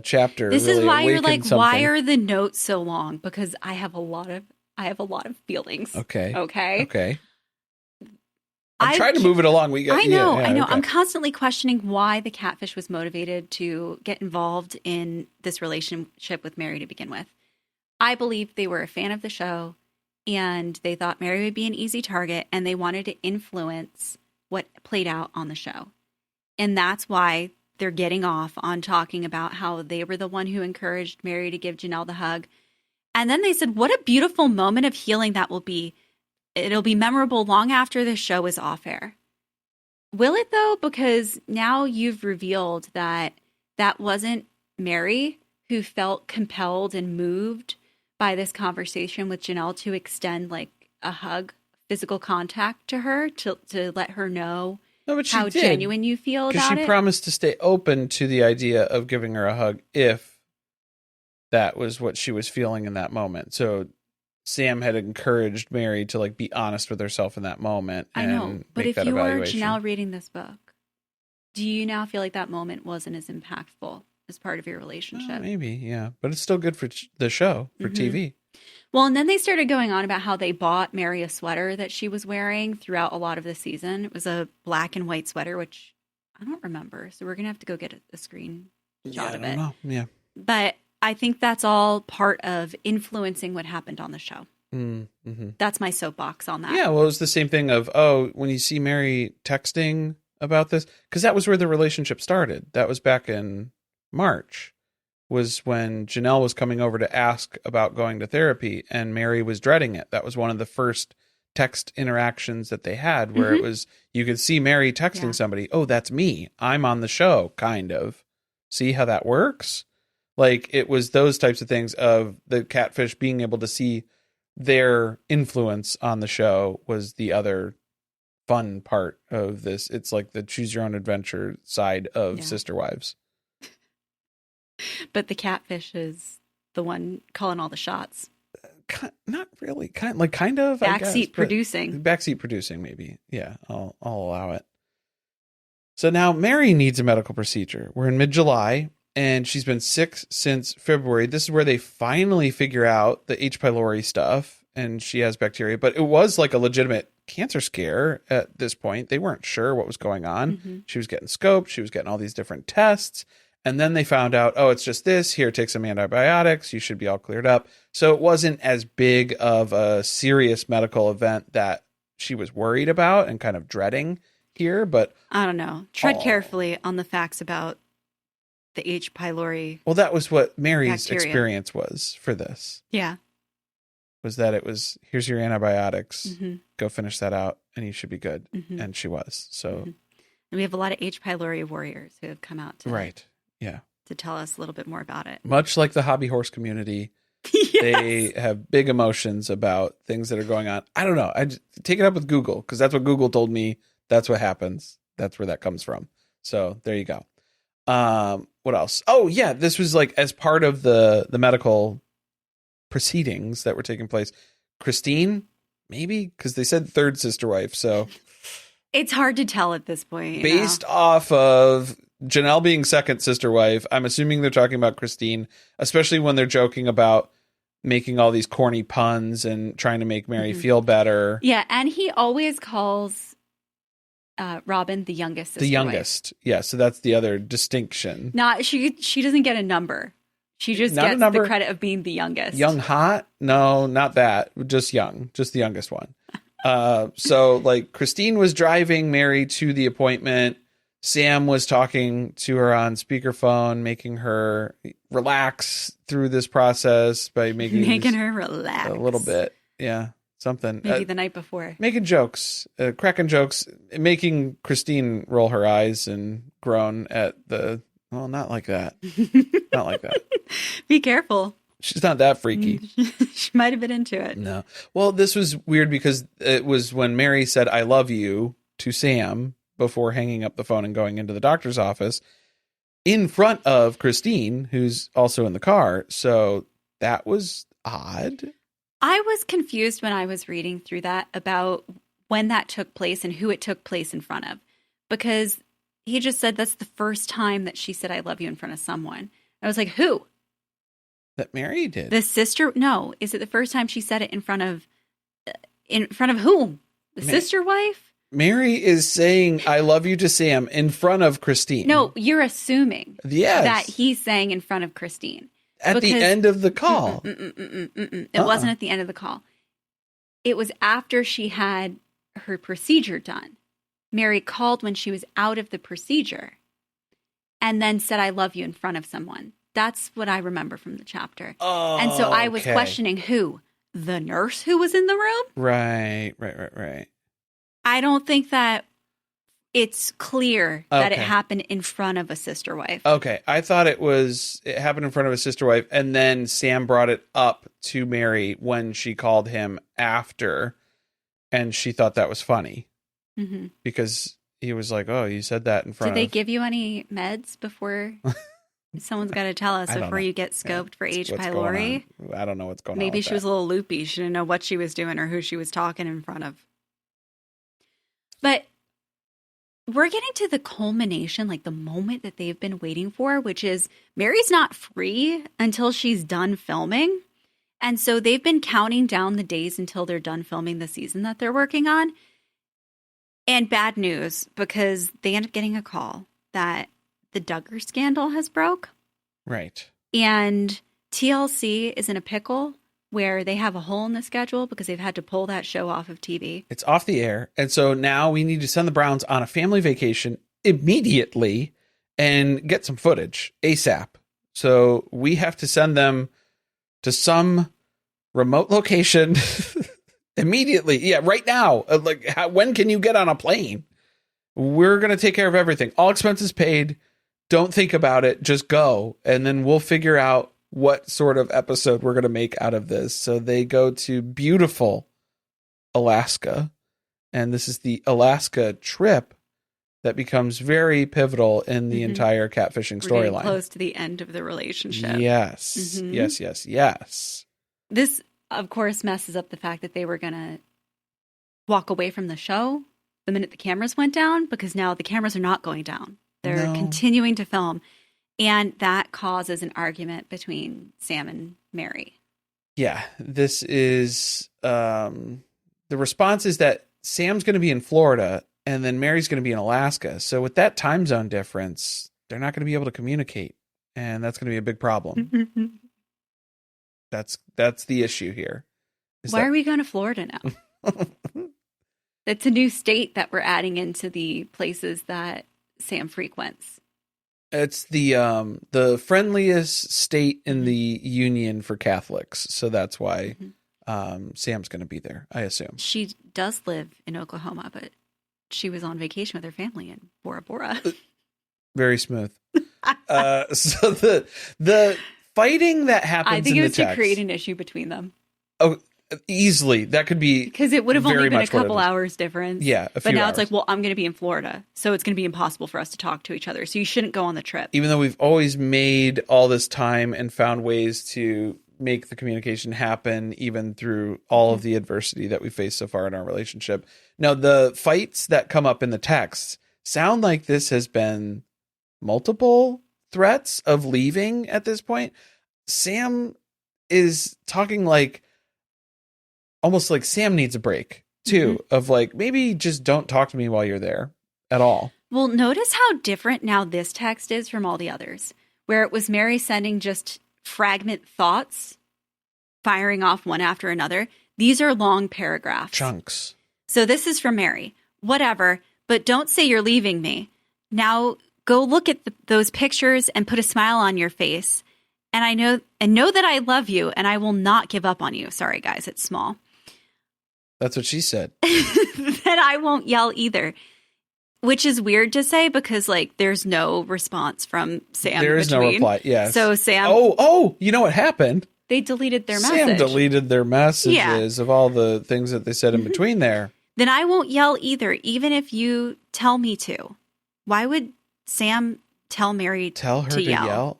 chapter. This really is why you're like, something. why are the notes so long? Because I have a lot of feelings. Okay. Okay. I'm trying to move it along. I know. Okay. I'm constantly questioning why the catfish was motivated to get involved in this relationship with Meri to begin with. I believe they were a fan of the show and they thought Meri would be an easy target and they wanted to influence what played out on the show. And that's why they're getting off on talking about how they were the one who encouraged Meri to give Janelle the hug. And then they said, what a beautiful moment of healing that will be. It'll be memorable long after the show is off air. Will it though? Because now you've revealed that wasn't Meri, who felt compelled and moved by this conversation with Janelle to extend like a hug, physical contact to her to let her know No, but she how did, genuine you feel because about she it. promised to stay open to the idea of giving her a hug if that was what she was feeling in that moment. So Sam had encouraged Meri to like be honest with herself in that moment. I And know, but make if that you were evaluation. Janelle reading this book, do you now feel like that moment wasn't as impactful as part of your relationship? Maybe, yeah. But it's still good for the show, for TV. Well, and then they started going on about how they bought Meri a sweater that she was wearing throughout a lot of the season. It was a black and white sweater, which I don't remember. So we're going to have to go get a screenshot of it. Know. Yeah. But I think that's all part of influencing what happened on the show. Mm-hmm. That's my soapbox on that. Yeah, well, it was the same thing of, when you see Meri texting about this, because that was where the relationship started. That was back in March, was when Janelle was coming over to ask about going to therapy, and Meri was dreading it. That was one of the first text interactions that they had, where it was, you could see Meri texting somebody, oh, that's me. I'm on the show, kind of. See how that works? Like, it was those types of things of the catfish being able to see their influence on the show was the other fun part of this. It's like the choose your own adventure side of Sister Wives. But the catfish is the one calling all the shots. Not really. Kind of. Backseat producing. Backseat producing, maybe. Yeah, I'll allow it. So now Meri needs a medical procedure. We're in mid-July, and she's been sick since February. This is where they finally figure out the H. pylori stuff, and she has bacteria. But it was like a legitimate cancer scare at this point. They weren't sure what was going on. She was getting scoped. She was getting all these different tests. And then they found out, oh, it's just this. Here, take some antibiotics. You should be all cleared up. So it wasn't as big of a serious medical event that she was worried about and kind of dreading here. But I don't know. Tread carefully on the facts about the H. pylori. Well, that was what Meri's bacteria. experience was for this. Yeah. Was that it was, here's your antibiotics. Go finish that out and you should be good. And she was. So. And we have a lot of H. pylori warriors who have come out to Right. Yeah. to tell us a little bit more about it. Much like the hobby horse community, they have big emotions about things that are going on. I don't know. I just take it up with Google, because that's what Google told me. That's what happens. That's where that comes from. So there you go. What else? Oh yeah, this was like as part of the medical proceedings that were taking place. Christine, maybe, because they said third sister wife. So it's hard to tell at this point. Based off of Janelle being second sister wife, I'm assuming they're talking about Christine, especially when they're joking about making all these corny puns and trying to make Meri feel better. Yeah, and he always calls Robin the youngest sister the youngest. Wife. Yeah, so that's the other distinction. Not she doesn't get a number. She just Not a gets number. the credit of being the youngest. Young hot? No, not that. Just young. Just the youngest one. So like Christine was driving Meri to the appointment. Sam was talking to her on speakerphone, making her relax through this process by making her relax a little bit. Yeah, something. Maybe the night before. Making jokes, cracking jokes, making Christine roll her eyes and groan at the, well, not like that. Not like that. Be careful. She's not that freaky. She might have been into it. No. Well, this was weird because it was when Meri said, I love you to Sam before hanging up the phone and going into the doctor's office in front of Christine, who's also in the car. So that was odd. I was confused when I was reading through that about when that took place and who it took place in front of, because he just said that's the first time that she said, I love you in front of someone. I was like, who? That Meri did. The sister? No. Is it the first time she said it in front of whom? The sister wife? Meri is saying, I love you to Sam in front of Christine. No, you're assuming that he's saying in front of Christine. At the end of the call. It wasn't at the end of the call. It was after she had her procedure done. Meri called when she was out of the procedure and then said, I love you in front of someone. That's what I remember from the chapter. Oh, and so I was questioning who? The nurse who was in the room? Right. I don't think that It's clear that it Okay. happened in front of a sister wife. Okay, I thought it happened in front of his sister wife, and then Sam brought it up to Mary when she called him after, and she thought that was funny Mm-hmm. because he was like, "Oh, you said that in front Did they of." give you any meds before? Someone's got to tell us I don't before know. you get scoped for H. What's pylori. going on? I don't know what's going on. Maybe with she was that. a little loopy. She didn't know what she was doing or who she was talking in front of. But we're getting to the culmination, like the moment that they've been waiting for, which is Mary's not free until she's done filming. And so they've been counting down the days until they're done filming the season that they're working on. And bad news, because they end up getting a call that the Duggar scandal has broke. Right. And TLC is in a pickle where they have a hole in the schedule because they've had to pull that show off of TV. It's off the air. And so now we need to send the Browns on a family vacation immediately and get some footage ASAP. So we have to send them to some remote location immediately. Yeah, right now. When can you get on a plane? We're going to take care of everything. All expenses paid. Don't think about it. Just go. And then we'll figure out what sort of episode we're going to make out of this. So they go to beautiful Alaska. And this is the Alaska trip that becomes very pivotal in the entire catfishing We're getting storyline. close to the end of the relationship. Yes. Mhm. Yes, yes, yes. This, of course, messes up the fact that they were going to walk away from the show the minute the cameras went down, because now the cameras are not going down. They're No. continuing to film. And that causes an argument between Sam and Mary. Yeah, this is the response is that Sam's going to be in Florida and then Mary's going to be in Alaska. So with that time zone difference, they're not going to be able to communicate, and that's going to be a big problem. That's the issue here. Why are we going to Florida now? It's a new state that we're adding into the places that Sam frequents. It's the friendliest state in the Union for Catholics, so that's why Sam's going to be there, I assume. She does live in Oklahoma, but she was on vacation with her family in Bora Bora. Very smooth. So the fighting that happens, I think in it was the to text, create an issue between them. Oh, easily that could be, Because it would have only very been a much what it couple is. hours difference. Yeah, a But few now hours. it's like, well, I'm going to be in Florida, so it's going to be impossible for us to talk to each other. So you shouldn't go on the trip. Even though we've always made all this time and found ways to make the communication happen, even through all of the adversity that we faced so far in our relationship. Now, the fights that come up in the text sound like this has been multiple threats of leaving at this point. Sam is talking like almost like Sam needs a break too, of like, maybe just don't talk to me while you're there at all. Well, notice how different now this text is from all the others, where it was Mary sending just fragment thoughts, firing off one after another. These are long paragraphs. Chunks. So this is from Mary. Whatever, but don't say you're leaving me. Now go look at those pictures and put a smile on your face. And know that I love you and I will not give up on you. Sorry, guys, it's small. That's what she said. Then I won't yell either. Which is weird to say because, like, there's no response from Sam. There is no reply. Yes. So Sam. Oh, you know what happened? They deleted their Sam message. deleted their messages of all the things that they said in between there. Then I won't yell either, even if you tell me to. Why would Sam tell Mary Tell her to yell?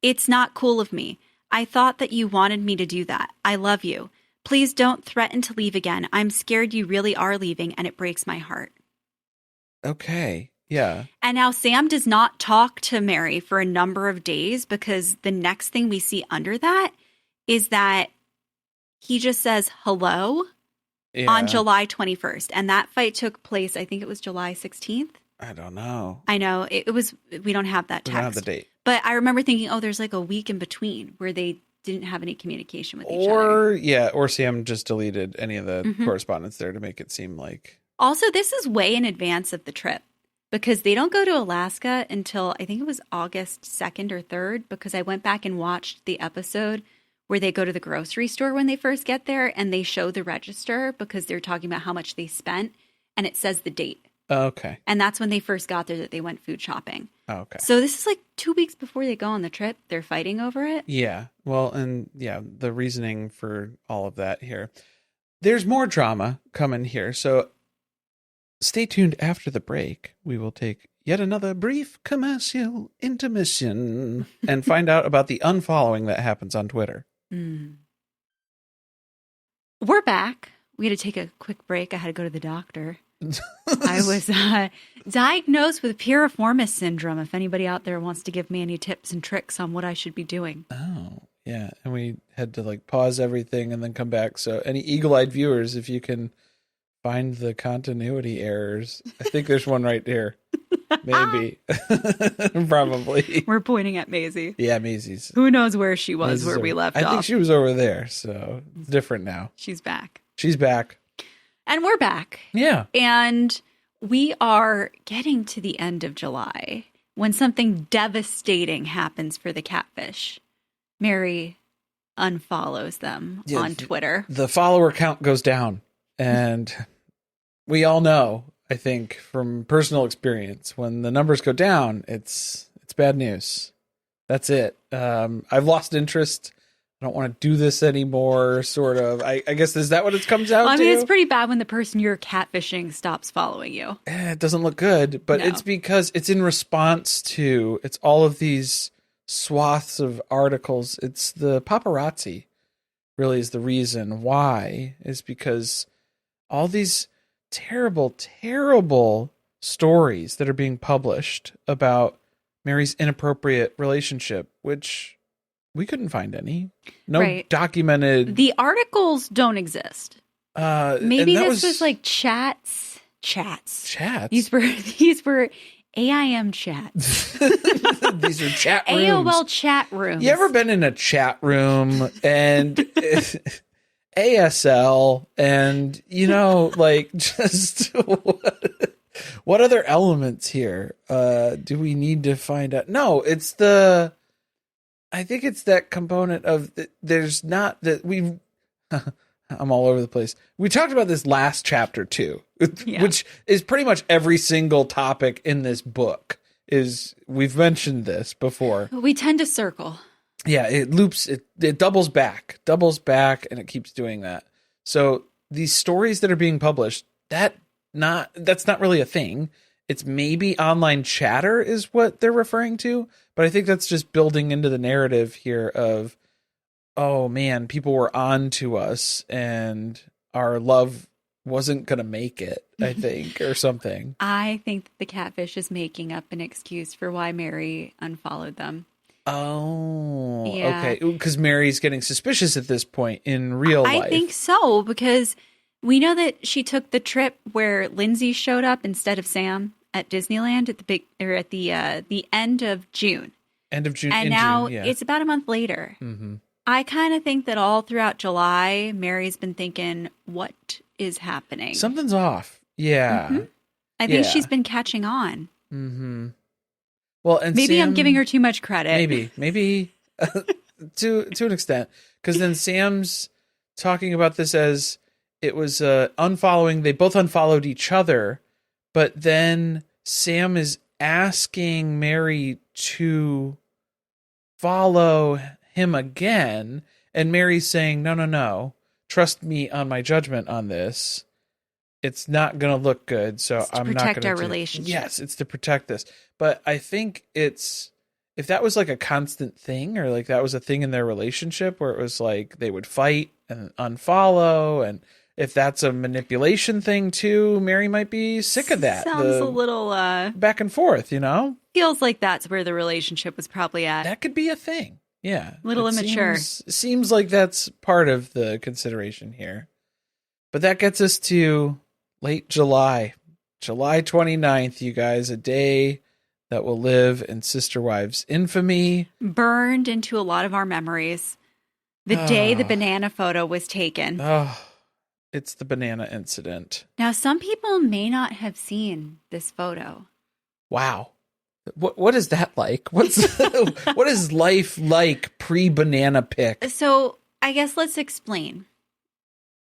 It's not cool of me. I thought that you wanted me to do that. I love you. Please don't threaten to leave again. I'm scared you really are leaving, and it breaks my heart. Okay. Yeah. And now Sam does not talk to Mary for a number of days because the next thing we see under that is that he just says hello on July 21st. And that fight took place, I think it was July 16th. I don't know. I know. It was, we don't have that We text. don't have the date. But I remember thinking, oh, there's like a week in between where they didn't have any communication with each other. Or Sam just deleted any of the correspondence there to make it seem like. Also, this is way in advance of the trip because they don't go to Alaska until I think it was August 2nd or 3rd, because I went back and watched the episode where they go to the grocery store when they first get there and they show the register because they're talking about how much they spent and it says the date. Okay. And that's when they first got there that they went food shopping. Okay. So this is like 2 weeks before they go on the trip. They're fighting over it. Yeah. Well, and yeah, the reasoning for all of that here. There's more drama coming here. So stay tuned after the break. We will take yet another brief commercial intermission and find out about the unfollowing that happens on Twitter. We're back. We had to take a quick break. I had to go to the doctor. I was diagnosed with piriformis syndrome. If anybody out there wants to give me any tips and tricks on what I should be doing. Oh, yeah. And we had to like pause everything and then come back. So any eagle-eyed viewers, if you can find the continuity errors, I think there's one right here. Maybe. Probably. We're pointing at Maisie. Yeah, Maisie's. Who knows where she was, Maisie's where we left off. I think she was over there. So it's different now. She's back. She's back. And we're back. Yeah. And we are getting to the end of July when something devastating happens for the catfish. Mary unfollows them on Twitter. The follower count goes down. And we all know, I think, from personal experience, when the numbers go down, it's bad news. That's it. I've lost interest. I don't want to do this anymore, sort of. I guess, is that what it comes out to? I mean, it's pretty bad when the person you're catfishing stops following you. It doesn't look good, but it's because it's in response to, it's all of these swaths of articles. It's the paparazzi really is the reason why, is because all these terrible, terrible stories that are being published about Mary's inappropriate relationship, which we couldn't find any. No documented. The articles don't exist. Maybe this was like chats. These were AIM chats. These are chat rooms. AOL chat rooms. You ever been in a chat room and ASL and, like, just what other elements here do we need to find out? No, I think it's that component of there's not that we've. I'm all over the place. We talked about this last chapter too, which is pretty much every single topic in this book. We've mentioned this before. We tend to circle. Yeah, it loops. It doubles back, and it keeps doing that. So these stories that are being published, that's not really a thing. It's maybe online chatter is what they're referring to, but I think that's just building into the narrative here of, oh man, people were on to us and our love wasn't going to make it, I think, or something. I think that the catfish is making up an excuse for why Mary unfollowed them. Oh, yeah. Okay. Because Mary's getting suspicious at this point in real life. I think so, because we know that she took the trip where Lindsay showed up instead of Sam at Disneyland at the end of June. End of June. And now it's about a month later. Mm-hmm. I kind of think that all throughout July, Mary's been thinking, what is happening? Something's off. Yeah. Mm-hmm. I think she's been catching on. Mm-hmm. Well, and maybe Sam, I'm giving her too much credit. Maybe to an extent, because then Sam's talking about this as it was unfollowing. They both unfollowed each other, but then Sam is asking Mary to follow him again, and Mary's saying, no, trust me on my judgment on this. It's not going to look good, so I'm not going to protect our relationship. Yes, it's to protect this. But I think if that was like a constant thing, or like that was a thing in their relationship where it was like they would fight and unfollow, and if that's a manipulation thing too, Mary might be sick of that. Sounds a little back and forth, Feels like that's where the relationship was probably at. That could be a thing. Yeah. A little immature. Seems like that's part of the consideration here. But that gets us to late July. July 29th, you guys, a day that will live in Sister Wives infamy. Burned into a lot of our memories. The day the banana photo was taken. Oh, it's the banana incident. Now, some people may not have seen this photo. Wow. What is that like? What is life like pre-banana pic? So I guess let's explain.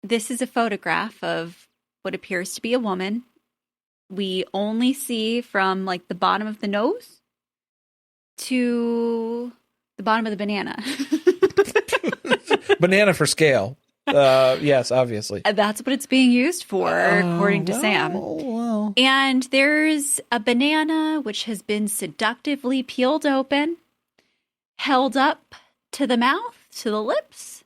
This is a photograph of what appears to be a woman We only see from like the bottom of the nose to the bottom of the banana. Banana for scale. Yes, obviously. That's what it's being used for, according to Sam. Well. And there's a banana which has been seductively peeled open, held up to the mouth, to the lips,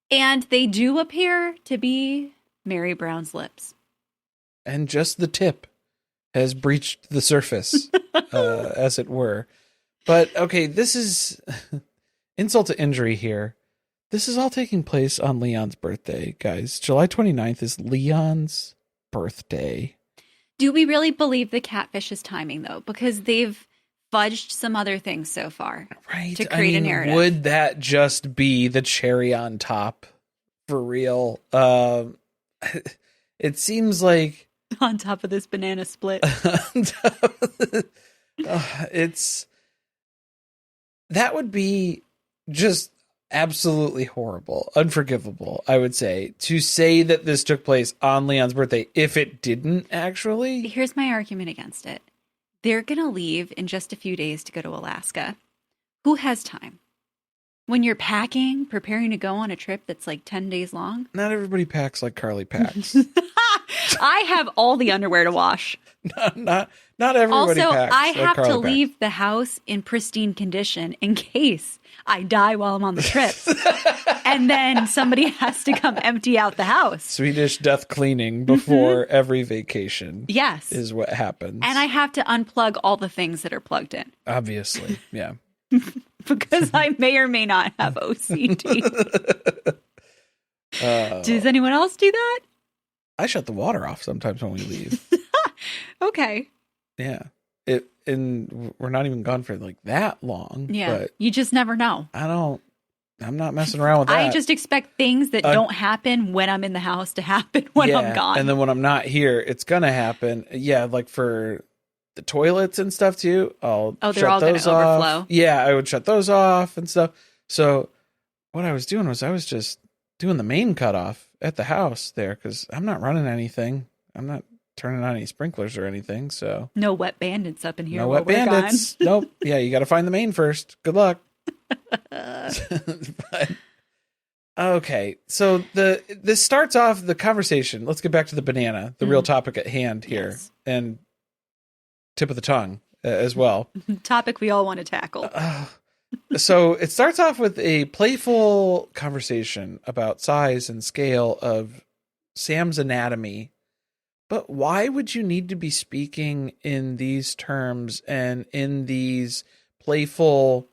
and they do appear to be Meri Brown's lips. And just the tip has breached the surface, as it were. But, okay, this is insult to injury here. This is all taking place on Leon's birthday, guys. July 29th is Leon's birthday. Do we really believe the catfish's timing, though? Because they've fudged some other things so far, right? To create a narrative. Would that just be the cherry on top? For real? It seems like... On top of this banana split. It's... That would be just absolutely horrible, unforgivable, I would say, to say that this took place on Leon's birthday if it didn't actually. Here's my argument against it. They're going to leave in just a few days to go to Alaska. Who has time? When you're packing, preparing to go on a trip that's like 10 days long? Not everybody packs like Carly packs. I have all the underwear to wash. Not everybody also, packs. I like have Carly to packs. leave the house in pristine condition in case I die while I'm on the trip. And then somebody has to come empty out the house. Swedish death cleaning before every vacation. Yes. Is what happens. And I have to unplug all the things that are plugged in. Obviously, yeah. Because I may or may not have OCD. Does anyone else do that? I shut the water off sometimes when we leave. Okay. Yeah. And we're not even gone for like that long. Yeah. But You just never know. I'm not messing around with that. I just expect things that don't happen when I'm in the house to happen when I'm gone. And then when I'm not here, it's going to happen. Yeah. Like for the toilets and stuff too. They're all going to overflow. Yeah. I would shut those off and stuff. So what I was doing was I was just doing the main cutoff at the house there because I'm not running anything. I'm not turning on any sprinklers or anything. So no wet bandits up in here. No wet bandits. Nope. Yeah, you got to find the main first. Good luck. But, okay, so this starts off the conversation. Let's get back to the banana, the real topic at hand here, and tip of the tongue as well. Topic we all want to tackle. So it starts off with a playful conversation about size and scale of Sam's anatomy. But why would you need to be speaking in these terms and in these playful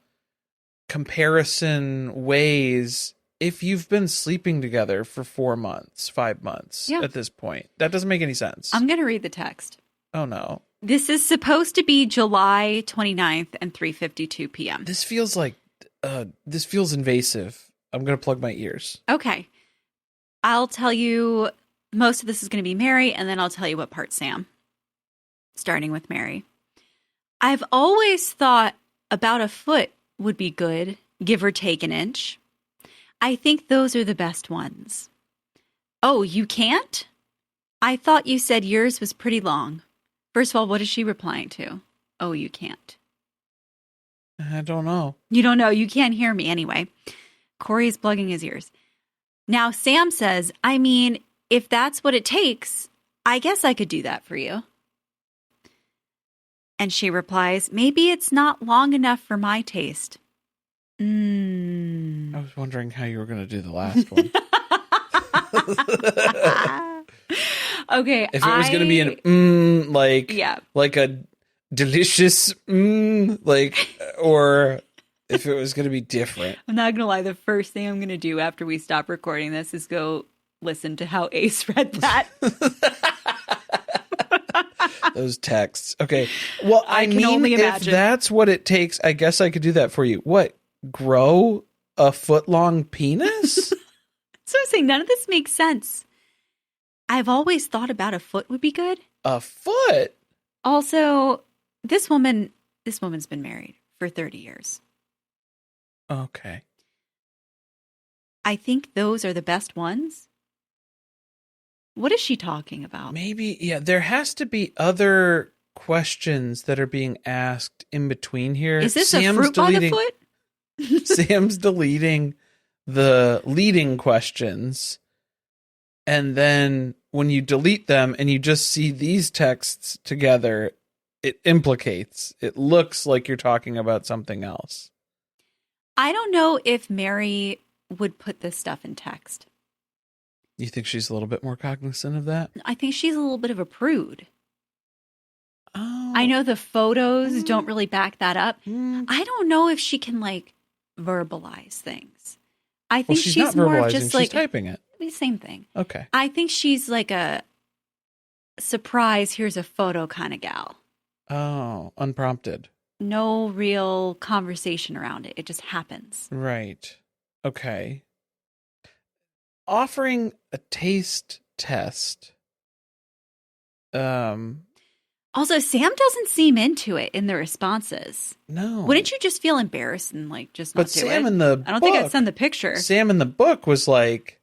comparison ways if you've been sleeping together for 4 months, 5 months at this point? That doesn't make any sense. I'm going to read the text. Oh, no. This is supposed to be July 29th and 3:52 p.m. This feels like, this feels invasive. I'm going to plug my ears. Okay. I'll tell you, most of this is going to be Meri, and then I'll tell you what part Sam. Starting with Meri. I've always thought about a foot would be good, give or take an inch. I think those are the best ones. Oh, you can't? I thought you said yours was pretty long. First of all, what is she replying to? Oh, you can't. I don't know. You don't know. You can't hear me anyway. Corey's plugging his ears. Now, Sam says, I mean, if that's what it takes, I guess I could do that for you. And she replies, maybe it's not long enough for my taste. I was wondering how you were going to do the last one. Okay. If it was going to be an like a delicious or if it was going to be different. I'm not going to lie. The first thing I'm going to do after we stop recording this is go listen to how Ace read that. Those texts. Okay. Well, I can mean, only imagine. If that's what it takes, I guess I could do that for you. What? Grow a foot-long penis? So I'm saying none of this makes sense. I've always thought about a foot would be good. A foot? Also, this woman's been married for 30 years. Okay. I think those are the best ones. What is she talking about? Maybe, yeah, there has to be other questions that are being asked in between here. Is this a fruit by the foot? Sam's deleting the leading questions. And then when you delete them and you just see these texts together, it implicates. It looks like you're talking about something else. I don't know if Meri would put this stuff in text. You think she's a little bit more cognizant of that? I think she's a little bit of a prude. Oh. I know the photos don't really back that up. Mm. I don't know if she can like verbalize things. I think she's she's not more verbalizing, just like she's typing it. Same thing. Okay. I think she's like a surprise, here's a photo kind of gal. Oh, unprompted. No real conversation around it. It just happens. Right. Okay. Offering a taste test. Also, Sam doesn't seem into it in the responses. No. Wouldn't you just feel embarrassed and like just not But do Sam it? in the I don't think I'd send the picture. Sam in the book was like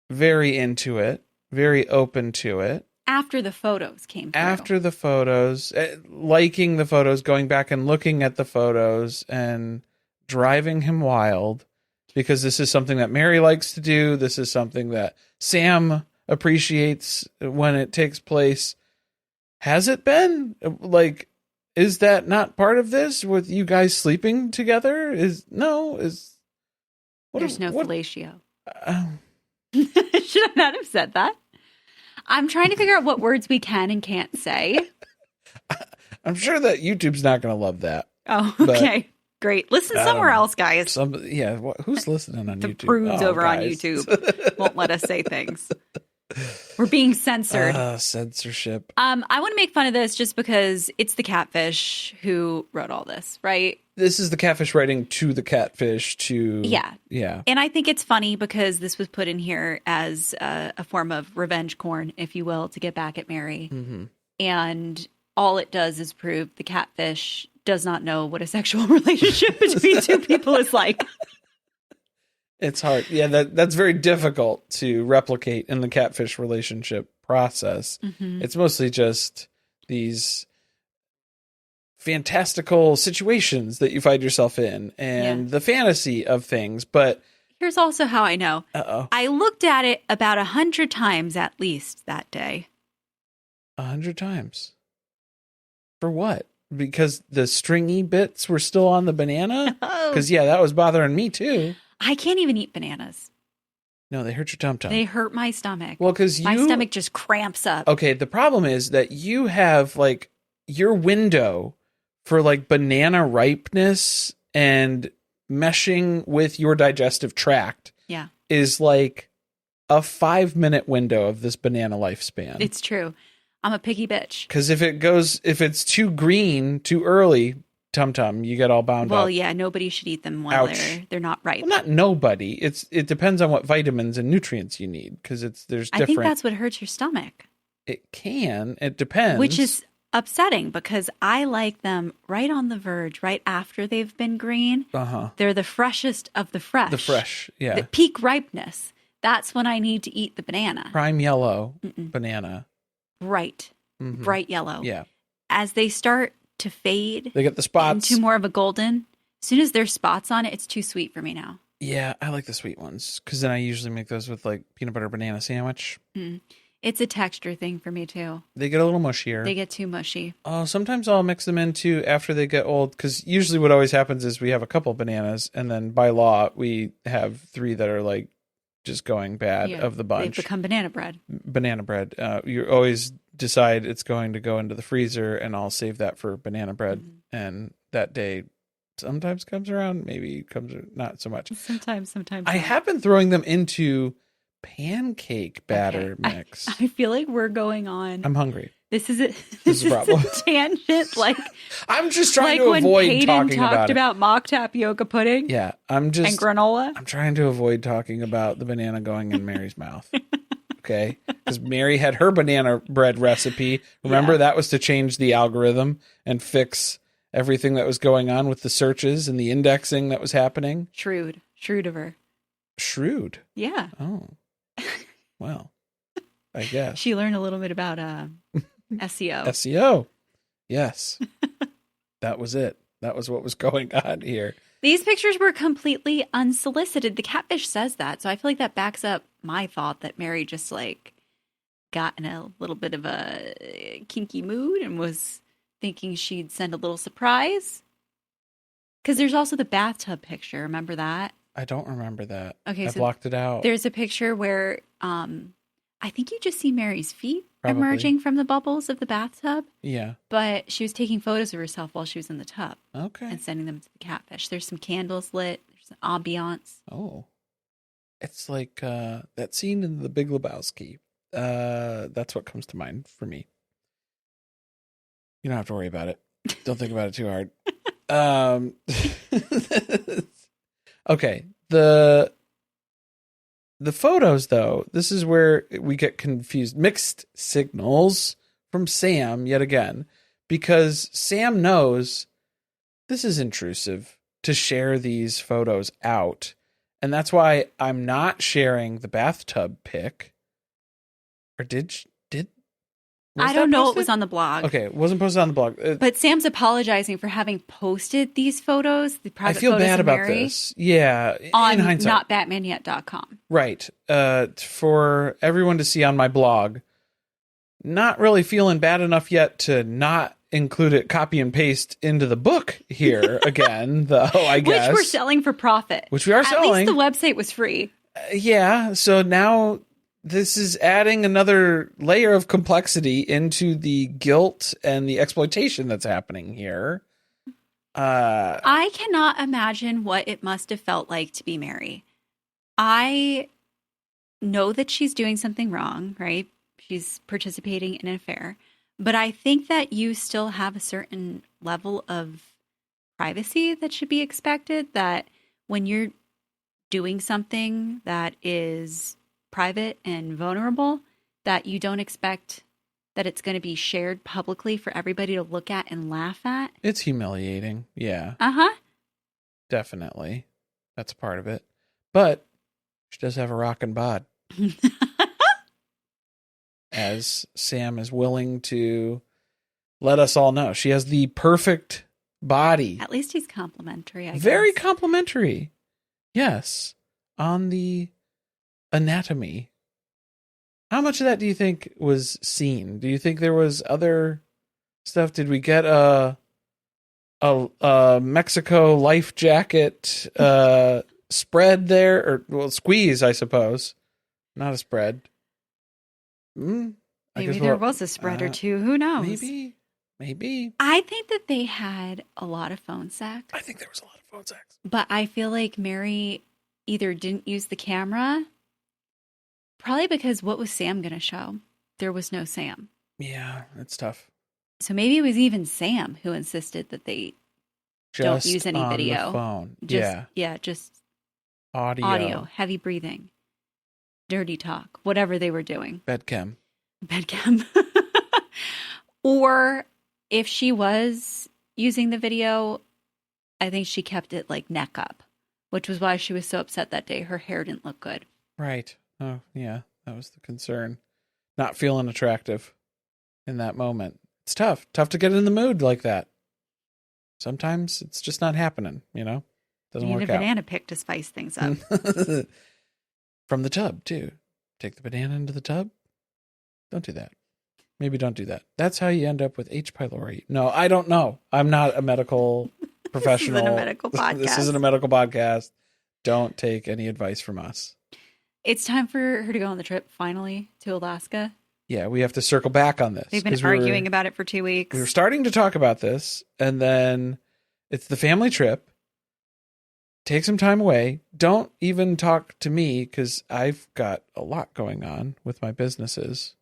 very into it, very open to it. After the photos came through. After the photos, liking the photos, going back and looking at the photos and driving him wild because this is something that Meri likes to do. This is something that Sam appreciates when it takes place. Has it been? Like, is that not part of this with you guys sleeping together? There's no fellatio. Should I not have said that? I'm trying to figure out what words we can and can't say. I'm sure that YouTube's not going to love that. Oh, okay. Great. Listen somewhere else, guys. Who's listening on the YouTube? The prudes over on YouTube won't let us say things. We're being censored. Censorship. I want to make fun of this just because it's the catfish who wrote all this, right? This is the catfish writing to the catfish to... Yeah. And I think it's funny because this was put in here as a form of revenge corn, if you will, to get back at Meri. Mm-hmm. And all it does is prove the catfish does not know what a sexual relationship between two people is like. It's hard. Yeah, that's very difficult to replicate in the catfish relationship process. Mm-hmm. It's mostly just these fantastical situations that you find yourself in and the fantasy of things. But here's also how I know. Uh-oh. I looked at it about 100 times at least that day. 100 times? For what? Because the stringy bits were still on the banana? Because, that was bothering me too. I can't even eat bananas. No, they hurt your tum-tum. They hurt my stomach. Well, because my stomach just cramps up. Okay, the problem is that you have, like, your window for, like, banana ripeness and meshing with your digestive tract is, like, a 5-minute window of this banana lifespan. It's true. I'm a picky bitch. Because if it's too green, too early... Tum-tum, you get all bound up. Well, yeah, nobody should eat them while they're not ripe. Well, not nobody. It depends on what vitamins and nutrients you need because there's different. I think that's what hurts your stomach. It can. It depends. Which is upsetting because I like them right on the verge, right after they've been green. Uh-huh. They're the freshest of the fresh. The fresh, yeah. The peak ripeness. That's when I need to eat the banana. Prime yellow banana. Bright yellow. Yeah. As they start to fade, they get the spots into more of a golden. As soon as there's spots on it, it's too sweet for me now. Yeah, I like the sweet ones because then I usually make those with like peanut butter banana sandwich. It's a texture thing for me too. They get a little mushier. They get too mushy. Oh, sometimes I'll mix them into after they get old because usually what always happens is we have a couple bananas and then by law we have 3 that are like just going bad of the bunch. They've become banana bread. You always decide it's going to go into the freezer and I'll save that for banana bread. And that day sometimes comes around, maybe comes not so much. Sometimes. I have been throwing them into pancake batter mix. I feel like we're going on. I'm hungry. This is a problem. Tangent. Like I'm just trying to avoid Peyton talking talked about mock tapioca pudding. Yeah, and granola. I'm trying to avoid talking about the banana going in Mary's mouth. Okay, because Meri had her banana bread recipe. Remember that was to change the algorithm and fix everything that was going on with the searches and the indexing that was happening. Shrewd of her. Shrewd. Yeah. Oh, well. I guess. She learned a little bit about SEO. SEO. Yes. That was it. That was what was going on here. These pictures were completely unsolicited. The catfish says that. So I feel like that backs up my thought that Meri just like got in a little bit of a kinky mood and was thinking she'd send a little surprise. Because there's also the bathtub picture. Remember that? I don't remember that. Okay, I so blocked it out. There's a picture where I think you just see Meri's feet Probably. emerging from the bubbles of the bathtub. Yeah. But she was taking photos of herself while she was in the tub. Okay. And sending them to the catfish. There's some candles lit. There's an ambiance. Oh. It's like that scene in The Big Lebowski. That's what comes to mind for me. You don't have to worry about it. Don't think about it too hard. Okay. The photos, though, this is where we get confused. Mixed signals from Sam yet again, because Sam knows this is intrusive to share these photos out. And that's why I'm not sharing the bathtub pic. Or I don't know. It was on the blog. Okay, it wasn't posted on the blog. But Sam's apologizing for having posted these photos, the private I feel photos bad of about Meri, this. Yeah, on in hindsight. notbatmanyet.com. Right. For everyone to see on my blog. Not really feeling bad enough yet to not include it, copy and paste into the book here again, though, I guess. Which we're selling for profit. Which we are selling. At least the website was free. Yeah, so now this is adding another layer of complexity into the guilt and the exploitation that's happening here. I cannot imagine what it must have felt like to be Meri. I know that she's doing something wrong, right? She's participating in an affair. But I think that you still have a certain level of privacy that should be expected, that when you're doing something that is private and vulnerable, that you don't expect that it's going to be shared publicly for everybody to look at and laugh at. It's humiliating. Yeah. Uh-huh. Definitely. That's a part of it. But she does have a rockin' bod. As Sam is willing to let us all know. She has the perfect body. At least he's complimentary, I guess. Very complimentary. Yes. On the anatomy. How much of that do you think was seen? Do you think there was other stuff? Did we get a Mexico life jacket spread there? Or, well, squeeze, I suppose. Not a spread. Maybe there was a spread or two. Who knows? Maybe. I think that they had a lot of phone sex. I think there was a lot of phone sex. But I feel like Meri either didn't use the camera, probably because what was Sam going to show? There was no Sam. Yeah, it's tough. So maybe it was even Sam who insisted that they don't use any video. The phone. Just audio, heavy breathing, dirty talk, whatever they were doing. Bedcam. Or if she was using the video, I think she kept it like neck up, which was why she was so upset that day. Her hair didn't look good. Right. Oh, yeah. That was the concern. Not feeling attractive in that moment. It's tough. Tough to get in the mood like that. Sometimes it's just not happening, you know? Doesn't work out. You need a banana pick to spice things up. From the tub, too. Take the banana into the tub. Don't do that. Maybe don't do that. That's how you end up with H. pylori. No, I don't know. I'm not a medical professional. This isn't a medical podcast. This isn't a medical podcast. Don't take any advice from us. It's time for her to go on the trip, finally, to Alaska. Yeah, we have to circle back on this. They've been arguing about it for 2 weeks. We were starting to talk about this, and then it's the family trip. Take some time away. Don't even talk to me, because I've got a lot going on with my businesses,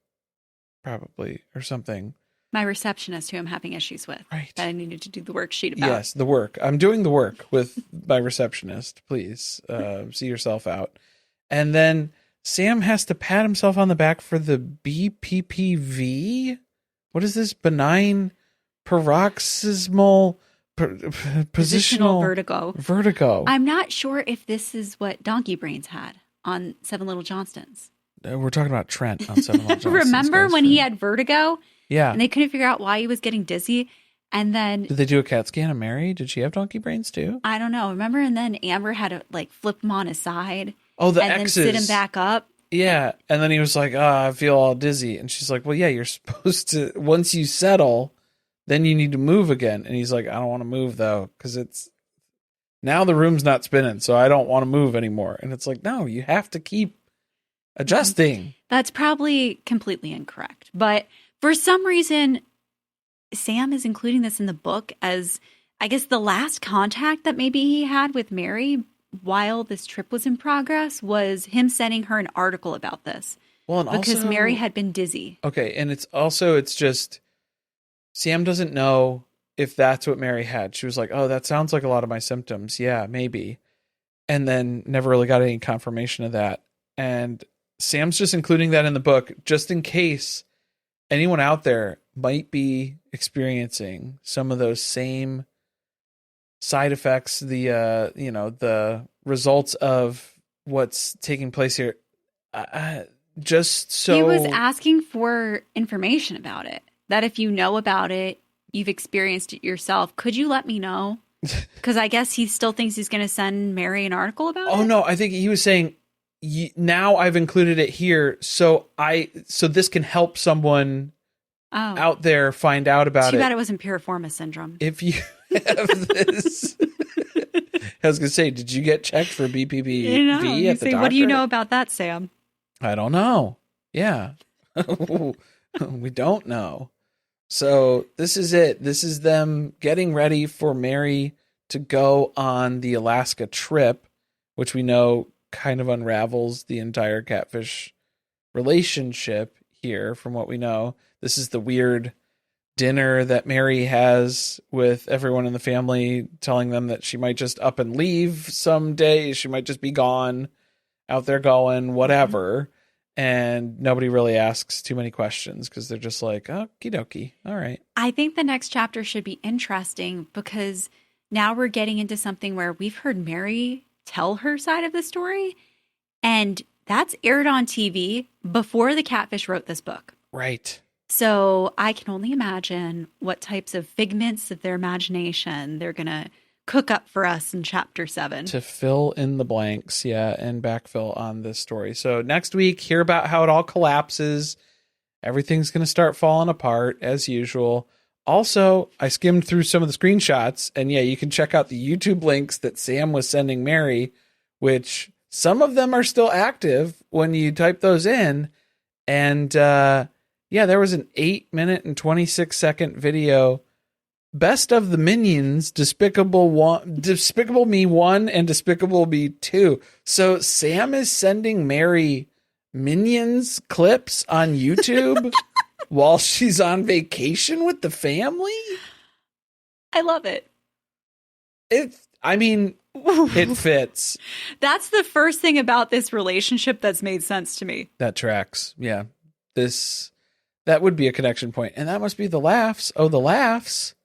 probably, or something. My receptionist, who I'm having issues with. Right. That I needed to do the worksheet about. Yes, the work. I'm doing the work with my receptionist. Please see yourself out. And then Sam has to pat himself on the back for the BPPV. What is this? Benign paroxysmal positional vertigo. I'm not sure if this is what Donkey Brains had on Seven Little Johnstons. We're talking about Trent on Seven Long Johnson's Remember guy's when friend. he had vertigo? Yeah. And they couldn't figure out why he was getting dizzy. And then Did they do a CAT scan of Mary? Did she have donkey brains too? I don't know. Remember? And then Amber had to like flip him on his side. Oh, the and X's. then sit him back up. Yeah. And then he was like, I feel all dizzy. And she's like, well, yeah, you're supposed to, once you settle, then you need to move again. And he's like, I don't want to move though, because it's, now the room's not spinning, so I don't want to move anymore. And it's like, no, you have to keep adjusting. That's probably completely incorrect. But for some reason, Sam is including this in the book as, I guess, the last contact that maybe he had with Mary while this trip was in progress was him sending her an article about this. Well, and because also, Mary had been dizzy. Okay, and it's just, Sam doesn't know if that's what Mary had. She was like, oh, that sounds like a lot of my symptoms. Yeah, maybe. And then never really got any confirmation of that. And Sam's just including that in the book just in case anyone out there might be experiencing some of those same side effects, the results of what's taking place here. Just so he was asking for information about it. That if you know about it, you've experienced it yourself. Could you let me know? Because I guess he still thinks he's going to send Mary an article about it. Oh no, I think he was saying now I've included it here, so this can help someone out there find out about it. Too bad it wasn't piriformis syndrome. If you have this, I was going to say, did you get checked for BPPV at the doctor? What do you know about that, Sam? I don't know. Yeah, we don't know. So this is it. This is them getting ready for Mary to go on the Alaska trip, which we know kind of unravels the entire catfish relationship here from what we know. This is the weird dinner that Mary has with everyone in the family, telling them that she might just up and leave someday. She might just be gone, out there going, whatever. And nobody really asks too many questions because they're just like, okie dokie. All right. I think the next chapter should be interesting because now we're getting into something where we've heard Mary tell her side of the story. And that's aired on TV before the Catfish wrote this book. Right. So I can only imagine what types of figments of their imagination they're going to cook up for us in chapter 7. To fill in the blanks, and backfill on this story. So next week, hear about how it all collapses. Everything's going to start falling apart as usual. Also, I skimmed through some of the screenshots, and you can check out the YouTube links that Sam was sending Mary, which some of them are still active when you type those in. And there was an 8-minute and 26-second video. Best of the Minions, Despicable Me 1 and Despicable Me 2. So Sam is sending Mary Minions clips on YouTube while she's on vacation with the family? I love it. It fits. That's the first thing about this relationship that's made sense to me. That tracks. Yeah. That would be a connection point. And that must be the laughs. Oh, the laughs.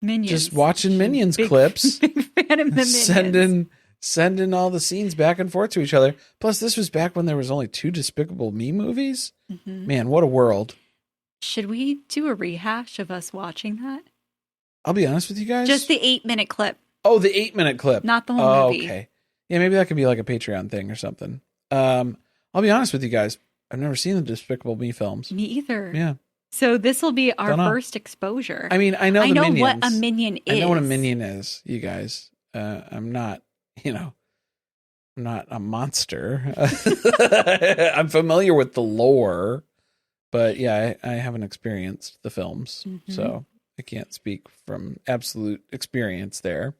Minions. Just watching Minions clips. Big fan of the Minions. Sending all the scenes back and forth to each other. Plus, this was back when there was only 2 Despicable Me movies. Mm-hmm. Man, what a world. Should we do a rehash of us watching that? I'll be honest with you guys. Just the 8-minute clip. Oh, the 8-minute clip. Not the whole movie. Okay. Yeah, maybe that could be like a Patreon thing or something. I'll be honest with you guys. I've never seen the Despicable Me films. Me either. Yeah. So this will be our first exposure. I mean, I know Minions. What a minion is. I know what a minion is, you guys. I'm not, I'm not a monster. I'm familiar with the lore, but I haven't experienced the films, so I can't speak from absolute experience there.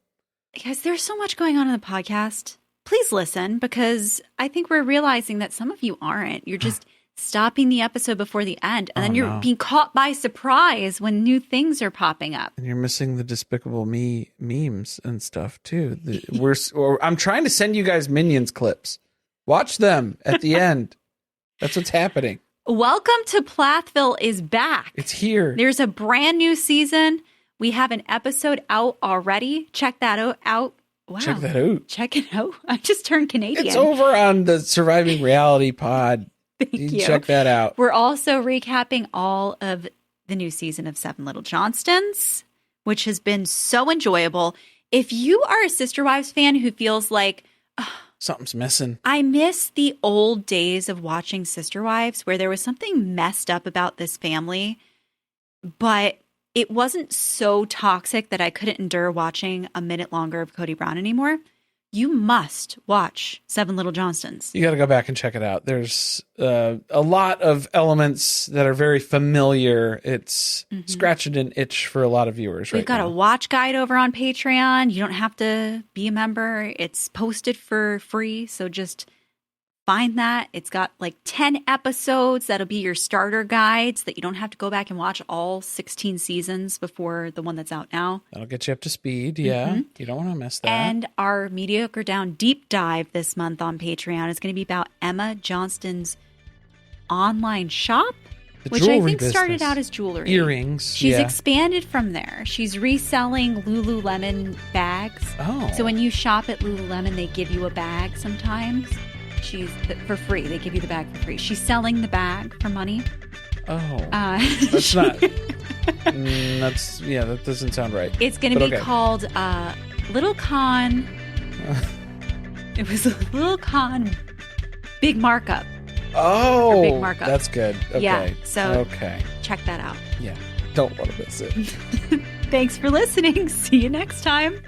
Guys, there's so much going on in the podcast. Please listen, because I think we're realizing that some of you aren't. You're just stopping the episode before the end, and then you're being caught by surprise when new things are popping up. And you're missing the Despicable Me memes and stuff too. I'm trying to send you guys Minions clips. Watch them at the end. That's what's happening. Welcome to Plathville is back. It's here. There's a brand new season. We have an episode out already. Check that out. Wow. Check that out. Check it out. I just turned Canadian. It's over on the Surviving Reality Pod Thank you. Check that out. We're also recapping all of the new season of Seven Little Johnstons, which has been so enjoyable. If you are a Sister Wives fan who feels like, something's missing, I miss the old days of watching Sister Wives where there was something messed up about this family, but it wasn't so toxic that I couldn't endure watching a minute longer of Cody Brown anymore, you must watch Seven Little Johnstons. You got to go back and check it out. There's a lot of elements that are very familiar. It's scratching an itch for a lot of viewers right now. We've got a watch guide over on Patreon. You don't have to be a member. It's posted for free, so just find that. It's got like 10 episodes. That'll be your starter guide so that you don't have to go back and watch all 16 seasons before the one that's out now. That'll get you up to speed. Yeah. You don't want to miss that. And our Mediocre Down deep dive this month on Patreon is going to be about Emma Johnston's online shop, which I think started out as jewelry. Earrings. She's expanded from there. She's reselling Lululemon bags. Oh. So when you shop at Lululemon, they give you a bag sometimes. She's for free. They give you the bag for free. She's selling the bag for money. Oh, that's not. That doesn't sound right. It's going to be called Little Con. It was a Little Con Big Markup. Oh, big markup. That's good. Okay. Yeah. So okay, check that out. Yeah, don't want to miss it. Thanks for listening. See you next time.